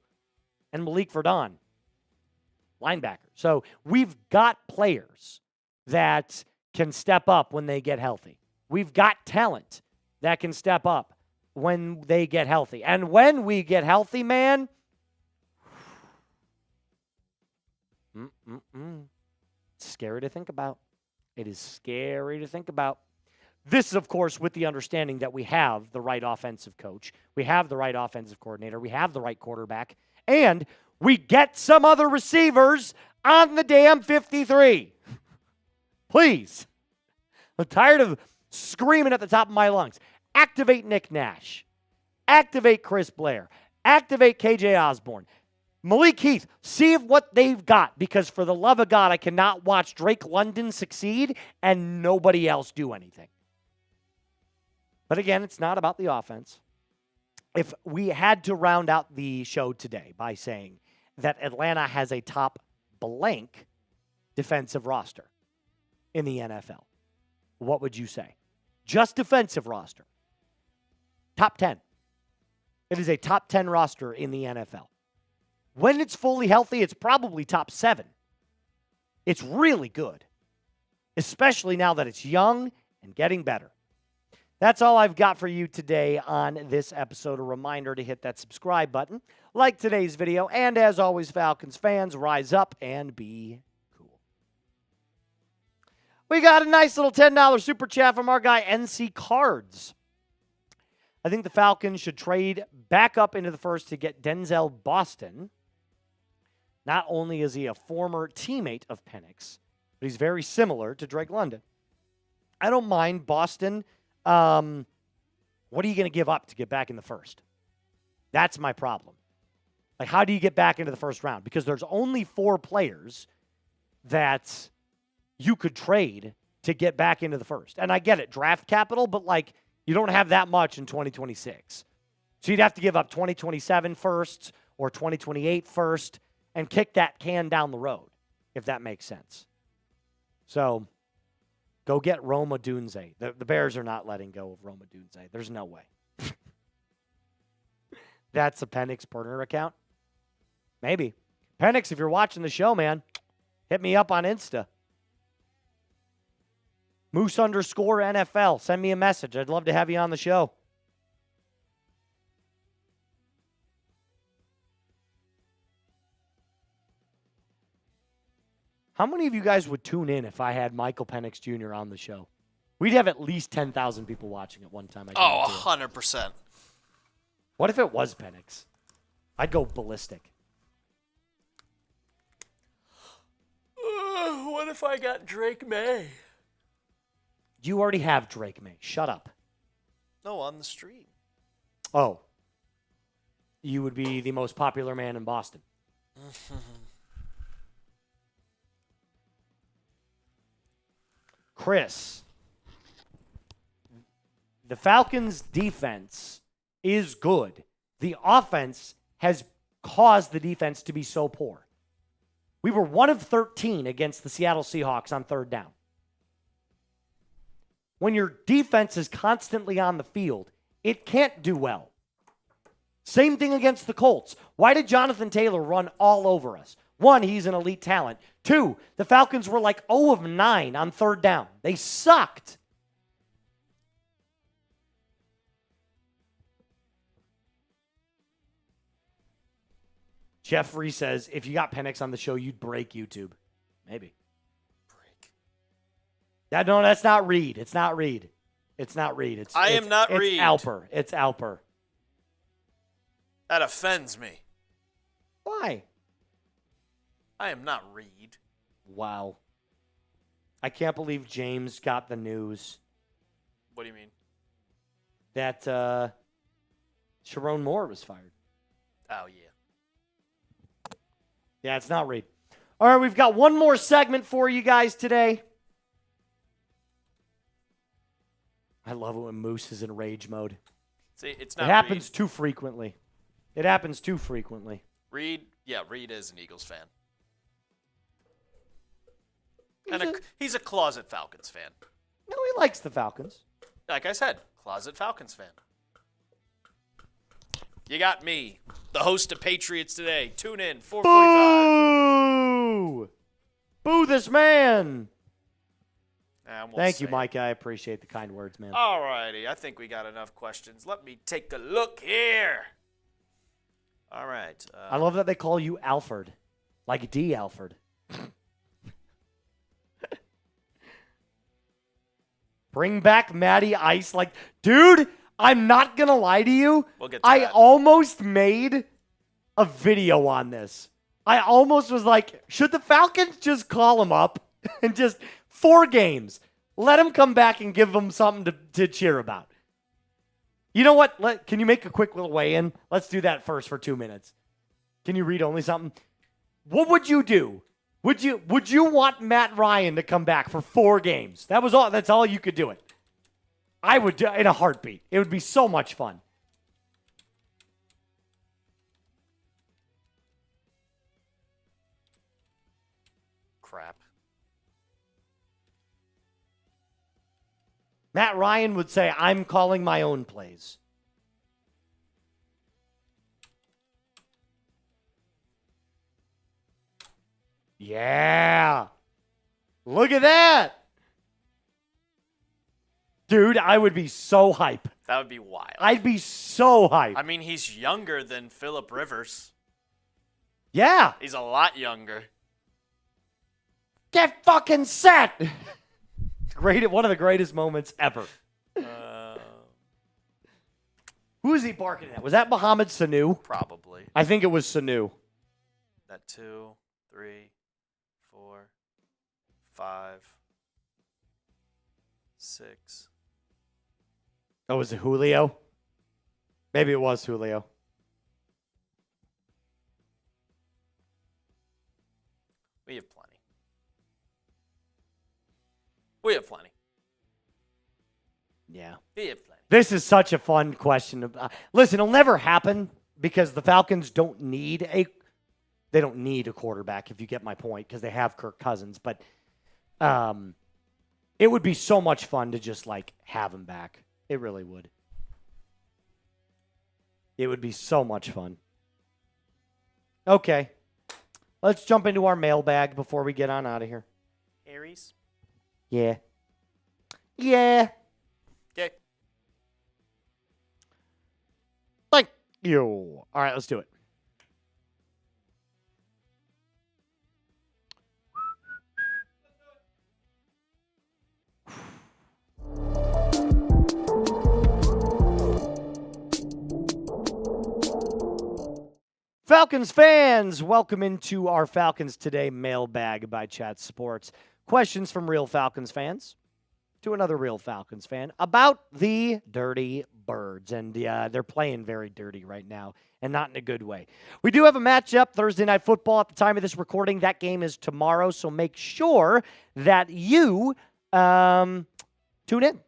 And Malik Verdon, linebacker. So we've got players that can step up when they get healthy. We've got talent that can step up when they get healthy. And when we get healthy, man, it's scary to think about. It is scary to think about. This is, of course, with the understanding that we have the right offensive coach, we have the right offensive coordinator, we have the right quarterback, and we get some other receivers on the damn 53. Please. I'm tired of screaming at the top of my lungs. Activate Nick Nash. Activate Chris Blair. Activate KJ Osborne. Malik Heath, see what they've got, because for the love of God, I cannot watch Drake London succeed and nobody else do anything. But again, it's not about the offense. If we had to round out the show today by saying that Atlanta has a top blank defensive roster in the NFL, what would you say? Just defensive roster. Top 10. It is a top 10 roster in the NFL. When it's fully healthy, it's probably top 7. It's really good, especially now that it's young and getting better. That's all I've got for you today on this episode. A reminder to hit that subscribe button, like today's video, and as always, Falcons fans, rise up and be cool. We got a nice little $10 super chat from our guy, NC Cards. I think the Falcons should trade back up into the first to get Denzel Boston. Not only is he a former teammate of Penix, but he's very similar to Drake London. I don't mind Boston. What are you going to give up to get back in the first? That's my problem. Like, how do you get back into the first round? Because there's only 4 players that you could trade to get back into the first. And I get it, draft capital, but like, you don't have that much in 2026. So you'd have to give up 2027 firsts or 2028 first and kick that can down the road, if that makes sense. So go get Rome Odunze. The Bears are not letting go of Rome Odunze. There's no way. That's a Penix burner account? Maybe. Penix, if you're watching the show, man, Hit me up on Insta. Moose_NFL. Send me a message. I'd love to have you on the show. How many of you guys would tune in if I had Michael Penix Jr. on the show? We'd have at least 10,000 people watching at one time. Oh, 100%. What if it was Penix? I'd go ballistic. What if I got Drake May? You already have Drake May. Shut up. No, on the street. Oh. You would be the most popular man in Boston. Chris, the Falcons' defense is good. The offense has caused the defense to be so poor. We were 1 of 13 against the Seattle Seahawks on third down. When your defense is constantly on the field, it can't do well. Same thing against the Colts. Why did Jonathan Taylor run all over us? 1, he's an elite talent. 2, the Falcons were like 0 of 9 on third down. They sucked. Jeffrey says, if you got Penix on the show, you'd break YouTube. Maybe. Break. Yeah, no, that's not Reed. It's not Reed. It's not Reed. It's not Reed. It's Alper. It's Alper. That offends me. Why? I am not Reed. Wow. I can't believe James got the news What do you mean? that Sharon Moore was fired. Oh, yeah. Yeah, it's not Reed. All right, we've got one more segment for you guys today. I love it when Moose is in rage mode. See, it's not It happens Reed. too frequently. It happens too frequently. Reed is an Eagles fan. And he's a closet Falcons fan. No, he likes the Falcons. Like I said, closet Falcons fan. You got me, the host of Patriots Today. Tune in, 4:45. Boo! Boo this man! And we'll Thank you, say it. Mike. I appreciate the kind words, man. All righty. I think we got enough questions. Let me take a look here. All right. I love that they call you Alfred. Like D. Alfred. Bring back Matty Ice. Like, dude, I'm not going to lie to you. We'll get to I that. almost made a video on this. I almost was like, should the Falcons just call him up and just 4 games? Let him come back and give them something to cheer about. You know what? Can you make a quick little weigh-in? Let's do that first for 2 minutes. Can you read only something? What would you do? Would you want Matt Ryan to come back for 4 games? That's all you could do it. I would do in a heartbeat. It would be so much fun. Crap. Matt Ryan would say, I'm calling my own plays. Yeah. Look at that. Dude, I would be so hype. That would be wild. I'd be so hype. I mean, he's younger than Phillip Rivers. Yeah. He's a lot younger. Get fucking set. One of the greatest moments ever. Who is he barking at? Was that Mohamed Sanu? Probably. I think it was Sanu. That 2, 3, 4, 5, 6. Oh, was it Julio? Maybe it was Julio. We have plenty. We have plenty. Yeah. We have plenty. This is such a fun question. Listen, it'll never happen because the Falcons don't need a quarterback, if you get my point, because they have Kirk Cousins. But it would be so much fun to just have him back. It really would. It would be so much fun. Okay. Let's jump into our mailbag before we get on out of here. Aries? Yeah. Yeah. Okay. Thank you. All right, let's do it. Falcons fans, welcome into our Falcons Today mailbag by Chat Sports. Questions from real Falcons fans to another real Falcons fan about the Dirty Birds. And they're playing very dirty right now, and not in a good way. We do have a matchup Thursday Night Football at the time of this recording. That game is tomorrow, so make sure that you tune in.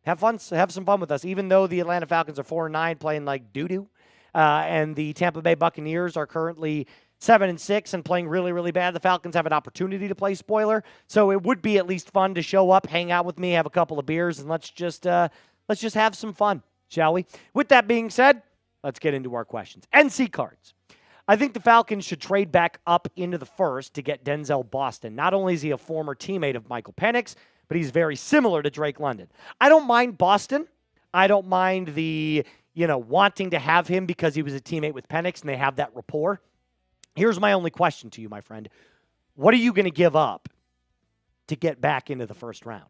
Have fun. Have some fun with us, even though the Atlanta Falcons are 4-9 playing like doo-doo. And the Tampa Bay Buccaneers are currently 7-6 and playing really, really bad. The Falcons have an opportunity to play spoiler, so it would be at least fun to show up, hang out with me, have a couple of beers, and let's just have some fun, shall we? With that being said, let's get into our questions. NC cards. I think the Falcons should trade back up into the first to get Denzel Boston. Not only is he a former teammate of Michael Penix, but he's very similar to Drake London. I don't mind Boston. I don't mind the wanting to have him because he was a teammate with Penix and they have that rapport. Here's my only question to you, my friend. What are you going to give up to get back into the first round?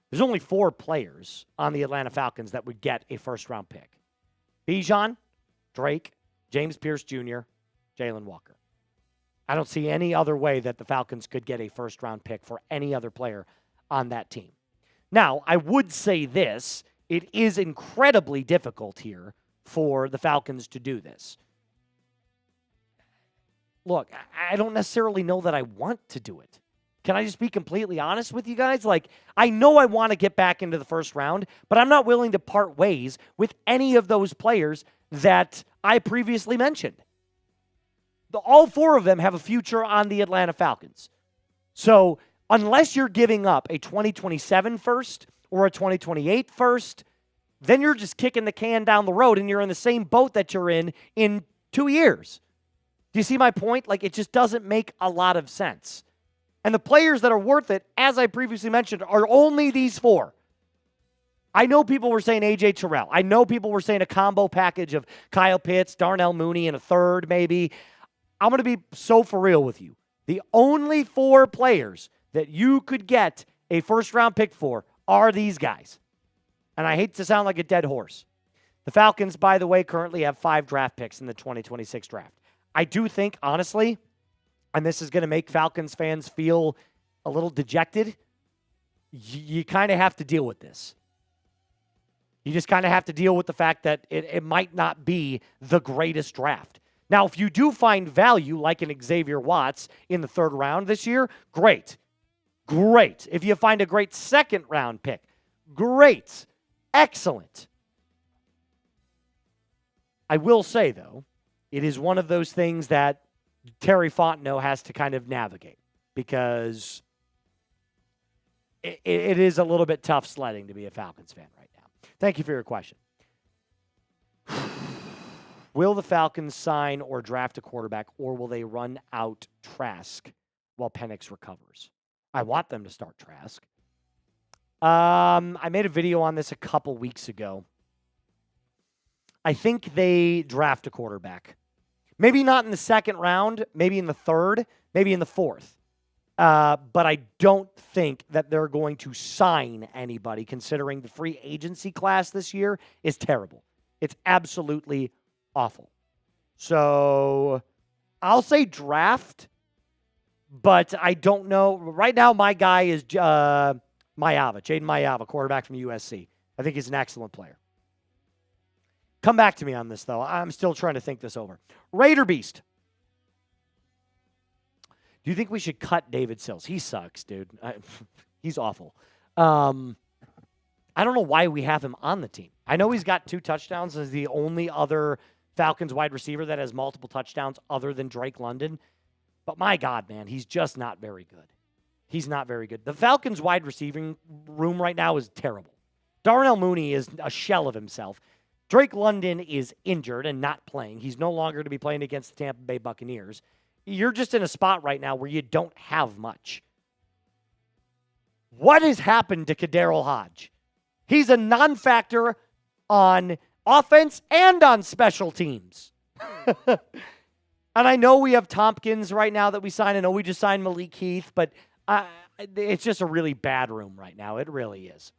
There's only 4 players on the Atlanta Falcons that would get a first-round pick. Bijan, Drake, James Pearce Jr., Jalon Walker. I don't see any other way that the Falcons could get a first-round pick for any other player on that team. Now, I would say this. It is incredibly difficult here for the Falcons to do this. Look, I don't necessarily know that I want to do it. Can I just be completely honest with you guys? I know I want to get back into the first round, but I'm not willing to part ways with any of those players that I previously mentioned. All 4 of them have a future on the Atlanta Falcons. So unless you're giving up a 2027 first or a 2028 first, then you're just kicking the can down the road and you're in the same boat that you're in 2 years. Do you see my point? It just doesn't make a lot of sense. And the players that are worth it, as I previously mentioned, are only these 4. I know people were saying A.J. Terrell. I know people were saying a combo package of Kyle Pitts, Darnell Mooney, and a third maybe. I'm going to be so for real with you. The only 4 players that you could get a first-round pick for are these guys. And I hate to sound like a dead horse. The Falcons, by the way, currently have 5 draft picks in the 2026 draft. I do think, honestly, and this is going to make Falcons fans feel a little dejected, you kind of have to deal with this. You just kind of have to deal with the fact that it might not be the greatest draft. Now, if you do find value, like an Xavier Watts in the 3rd round this year, great. Great. If you find a great 2nd round pick, great. Excellent. I will say, though, it is one of those things that Terry Fontenot has to kind of navigate because it is a little bit tough sledding to be a Falcons fan right now. Thank you for your question. Will the Falcons sign or draft a quarterback, or will they run out Trask while Penix recovers? I want them to start Trask. I made a video on this a couple weeks ago. I think they draft a quarterback. Maybe not in the 2nd round, maybe in the 3rd, maybe in the 4th. But I don't think that they're going to sign anybody, considering the free agency class this year is terrible. It's absolutely awful. So I'll say draft, but I don't know. Right now, my guy is Jaden Maiava, quarterback from USC. I think he's an excellent player. Come back to me on this, though. I'm still trying to think this over. Raider Beast. Do you think we should cut David Sills? He sucks, dude. He's awful. I don't know why we have him on the team. I know he's got 2 touchdowns as the only other Falcons wide receiver that has multiple touchdowns other than Drake London. But my God, man, he's just not very good. He's not very good. The Falcons wide receiving room right now is terrible. Darnell Mooney is a shell of himself. Drake London is injured and not playing. He's no longer to be playing against the Tampa Bay Buccaneers. you're just in a spot right now where you don't have much. What has happened to Kaderil Hodge? He's a non-factor on offense and on special teams. And I know we have Tompkins right now that we signed. I know we just signed Malik Heath, but it's just a really bad room right now. It really is.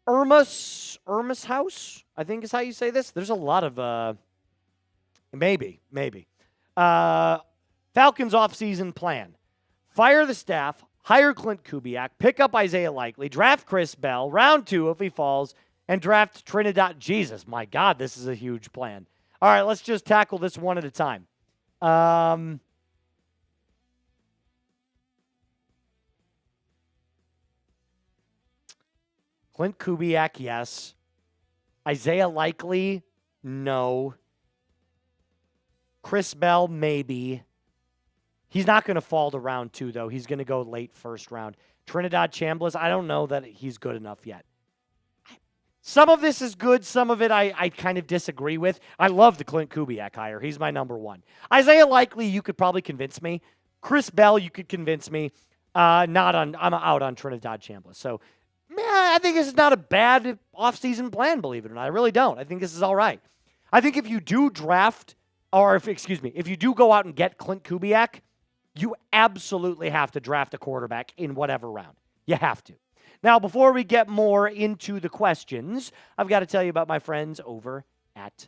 Irma's house, I think is how you say this. There's a lot of, maybe. Falcons offseason plan. Fire the staff, hire Clint Kubiak, pick up Isaiah Likely, draft Chris Bell, round 2 if he falls, and draft Trinidad. Jesus, my God, this is a huge plan. All right, let's just tackle this one at a time. Clint Kubiak, yes. Isaiah Likely, no. Chris Bell, maybe. He's not going to fall to round 2, though. He's going to go late first round. Trinidad Chambliss, I don't know that he's good enough yet. Some of this is good. Some of it I kind of disagree with. I love the Clint Kubiak hire. He's my number 1. Isaiah Likely, you could probably convince me. Chris Bell, you could convince me. I'm out on Trinidad Chambliss. So, man, I think this is not a bad offseason plan, believe it or not. I really don't. I think this is all right. I think if you do draft, if you do go out and get Clint Kubiak, you absolutely have to draft a quarterback in whatever round. You have to. Now, before we get more into the questions, I've got to tell you about my friends over at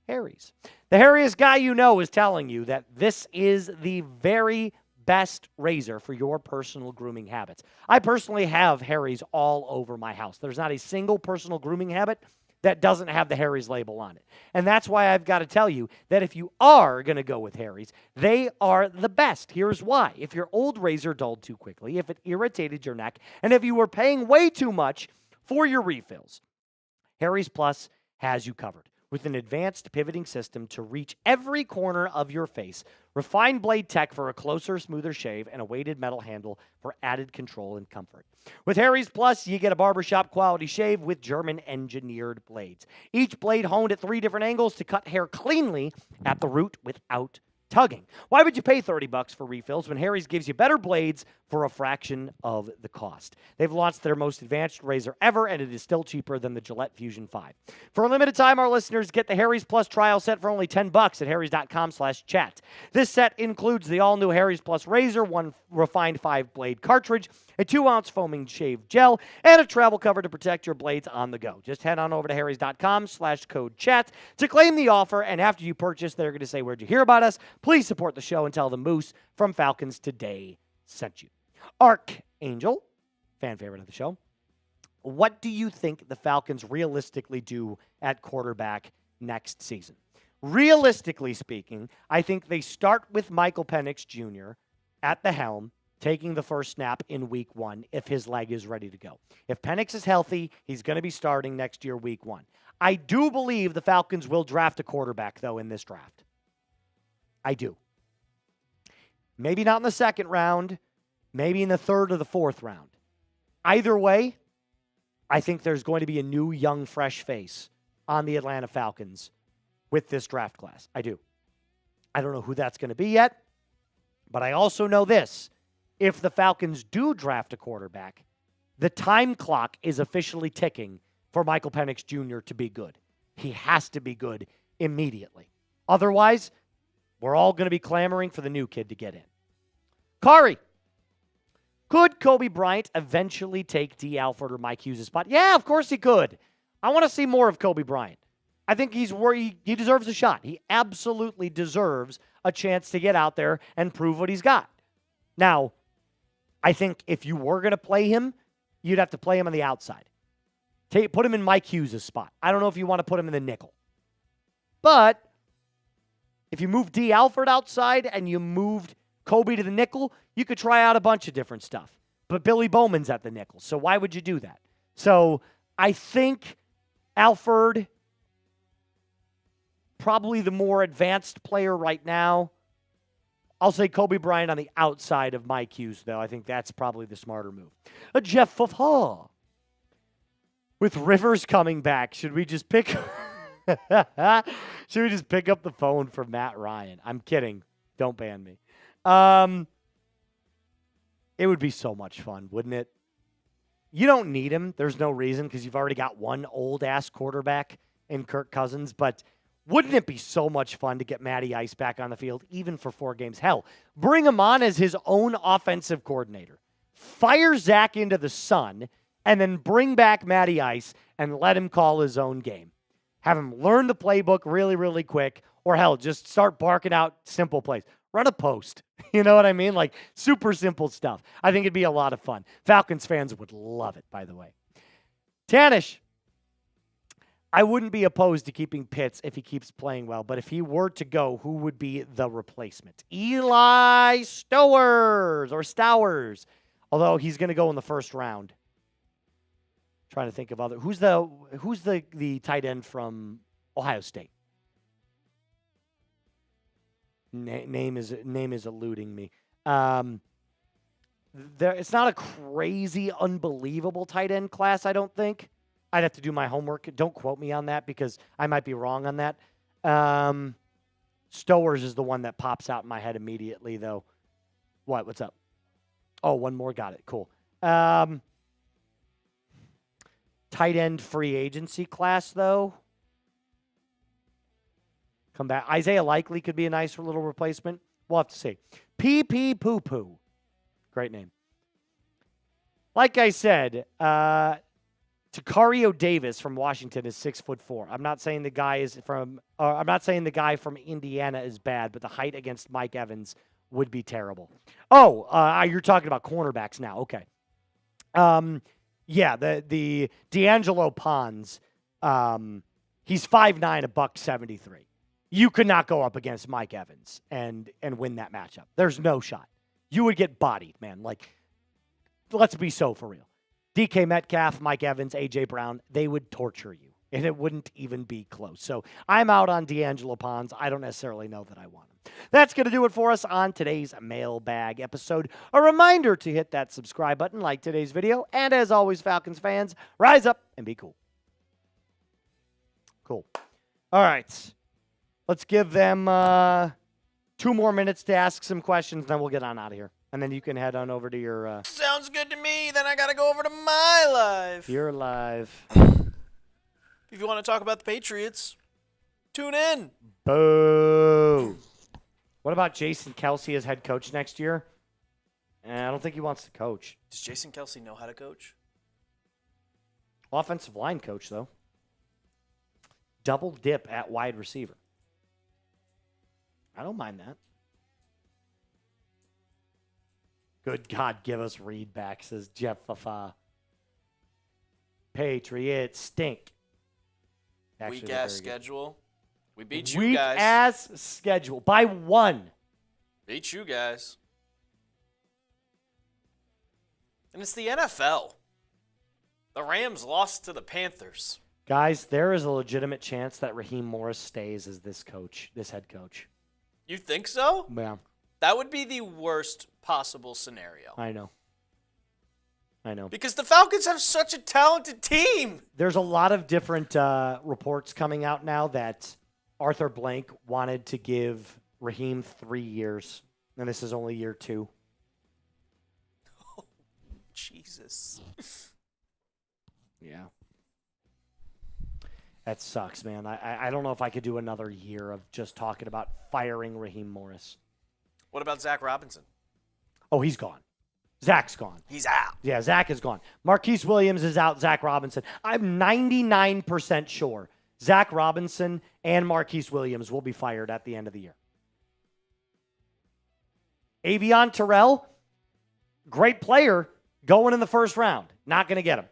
Harry's. The hairiest guy you know is telling you that this is the very best razor for your personal grooming habits. I personally have Harry's all over my house. There's not a single personal grooming habit that doesn't have the Harry's label on it. And that's why I've got to tell you that if you are going to go with Harry's, they are the best. Here's why. If your old razor dulled too quickly, if it irritated your neck, and if you were paying way too much for your refills, Harry's Plus has you covered with an advanced pivoting system to reach every corner of your face, refined blade tech for a closer, smoother shave, and a weighted metal handle for added control and comfort. With Harry's Plus, you get a barbershop quality shave with German-engineered blades. Each blade honed at 3 different angles to cut hair cleanly at the root without tugging. Why would you pay $30 for refills when Harry's gives you better blades for a fraction of the cost? They've launched their most advanced razor ever, and it is still cheaper than the Gillette Fusion 5. For a limited time, our listeners get the Harry's Plus trial set for only $10 at harrys.com/chat. This set includes the all-new Harry's Plus razor, 1 refined 5-blade cartridge, a 2-ounce foaming shave gel, and a travel cover to protect your blades on the go. Just head on over to harrys.com/code chat to claim the offer, and after you purchase, they're going to say, "Where'd you hear about us?" Please support the show and tell the Moose from Falcons Today sent you. Archangel, fan favorite of the show, what do you think the Falcons realistically do at quarterback next season? Realistically speaking, I think they start with Michael Penix Jr. at the helm, taking the first snap in week 1 if his leg is ready to go. If Penix is healthy, he's going to be starting next year week 1. I do believe the Falcons will draft a quarterback, though, in this draft. I do. Maybe not in the 2nd round, maybe in the 3rd or the 4th round. Either way, I think there's going to be a new, young, fresh face on the Atlanta Falcons with this draft class. I do. I don't know who that's going to be yet, but I also know this. If the Falcons do draft a quarterback, the time clock is officially ticking for Michael Penix Jr. to be good. He has to be good immediately. Otherwise, we're all going to be clamoring for the new kid to get in. Kari, could Kobe Bryant eventually take D. Alford or Mike Hughes' spot? Yeah, of course he could. I want to see more of Kobe Bryant. I think he deserves a shot. He absolutely deserves a chance to get out there and prove what he's got. Now, I think if you were going to play him, you'd have to play him on the outside. Put him in Mike Hughes' spot. I don't know if you want to put him in the nickel. But if you move D. Alford outside and you moved Kobe to the nickel, you could try out a bunch of different stuff. But Billy Bowman's at the nickel, so why would you do that? So I think Alford, probably the more advanced player right now. I'll say Kobe Bryant on the outside of Mike Hughes, though. I think that's probably the smarter move. A Jeff Fafa. With Rivers coming back, should we just pick... Should we just pick up the phone for Matt Ryan? I'm kidding. Don't ban me. It would be so much fun, wouldn't it? You don't need him. There's no reason because you've already got one old-ass quarterback in Kirk Cousins. But wouldn't it be so much fun to get Matty Ice back on the field, even for 4 games? Hell, bring him on as his own offensive coordinator. Fire Zach into the sun, and then bring back Matty Ice and let him call his own game. Have him learn the playbook really, really quick, or hell, just start barking out simple plays. Run a post. You know what I mean? Like, super simple stuff. I think it'd be a lot of fun. Falcons fans would love it, by the way. Tanish, I wouldn't be opposed to keeping Pitts if he keeps playing well, but if he were to go, who would be the replacement? Eli Stowers, although he's going to go in the first round. Trying to think of other. Who's the tight end from Ohio State? Name is eluding me. It's not a crazy, unbelievable tight end class, I don't think. I'd have to do my homework. Don't quote me on that because I might be wrong on that. Stowers is the one that pops out in my head immediately, though. What's up? Oh, one more. Got it. Cool. Tight end free agency class, though. Come back. Isaiah Likely could be a nice little replacement. We'll have to see. PP Poo Poo. Great name. Like I said, Takario Davis from Washington is 6'4". I'm not saying the guy from Indiana is bad, but the height against Mike Evans would be terrible. Oh, you're talking about cornerbacks now. Okay. Yeah, the D'Angelo Pons. He's 5'9", $173. You could not go up against Mike Evans and win that matchup. There's no shot. You would get bodied, man. Like, let's be so for real. DK Metcalf, Mike Evans, A.J. Brown, they would torture you, and it wouldn't even be close. So I'm out on D'Angelo Pons. I don't necessarily know that I want him. That's going to do it for us on today's mailbag episode. A reminder to hit that subscribe button, like today's video, and as always, Falcons fans, rise up and be cool. Cool. All right. Let's give them 2 more minutes to ask some questions, then we'll get on out of here. And then you can head on over to your... Sounds good to me. Then I got to go over to my live. Your live. If you want to talk about the Patriots, tune in. Boo. What about Jason Kelce as head coach next year? I don't think he wants to coach. Does Jason Kelce know how to coach? Offensive line coach, though. Double dip at wide receiver. I don't mind that. Good God, give us Reed back, says Jeff Fafa. Patriots stink. Weak-ass schedule. We beat you guys. Weak-ass schedule. By 1. Beat you guys. And it's the NFL. The Rams lost to the Panthers. Guys, there is a legitimate chance that Raheem Morris stays as this head coach. You think so? Yeah. That would be the worst possible scenario. I know. Because the Falcons have such a talented team. There's a lot of different reports coming out now that Arthur Blank wanted to give Raheem 3 years, and this is only year 2. Oh, Jesus. Yeah. That sucks, man. I don't know if I could do another year of just talking about firing Raheem Morris. What about Zach Robinson? Oh, he's gone. Zach's gone. He's out. Yeah, Zach is gone. Marquise Williams is out. Zach Robinson. I'm 99% sure Zach Robinson and Marquise Williams will be fired at the end of the year. Avion Terrell, great player, going in the first round. Not going to get him.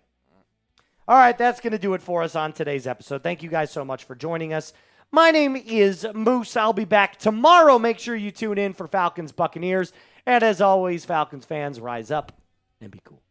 All right, that's going to do it for us on today's episode. Thank you guys so much for joining us. My name is Moose. I'll be back tomorrow. Make sure you tune in for Falcons Buccaneers. And as always, Falcons fans, rise up and be cool.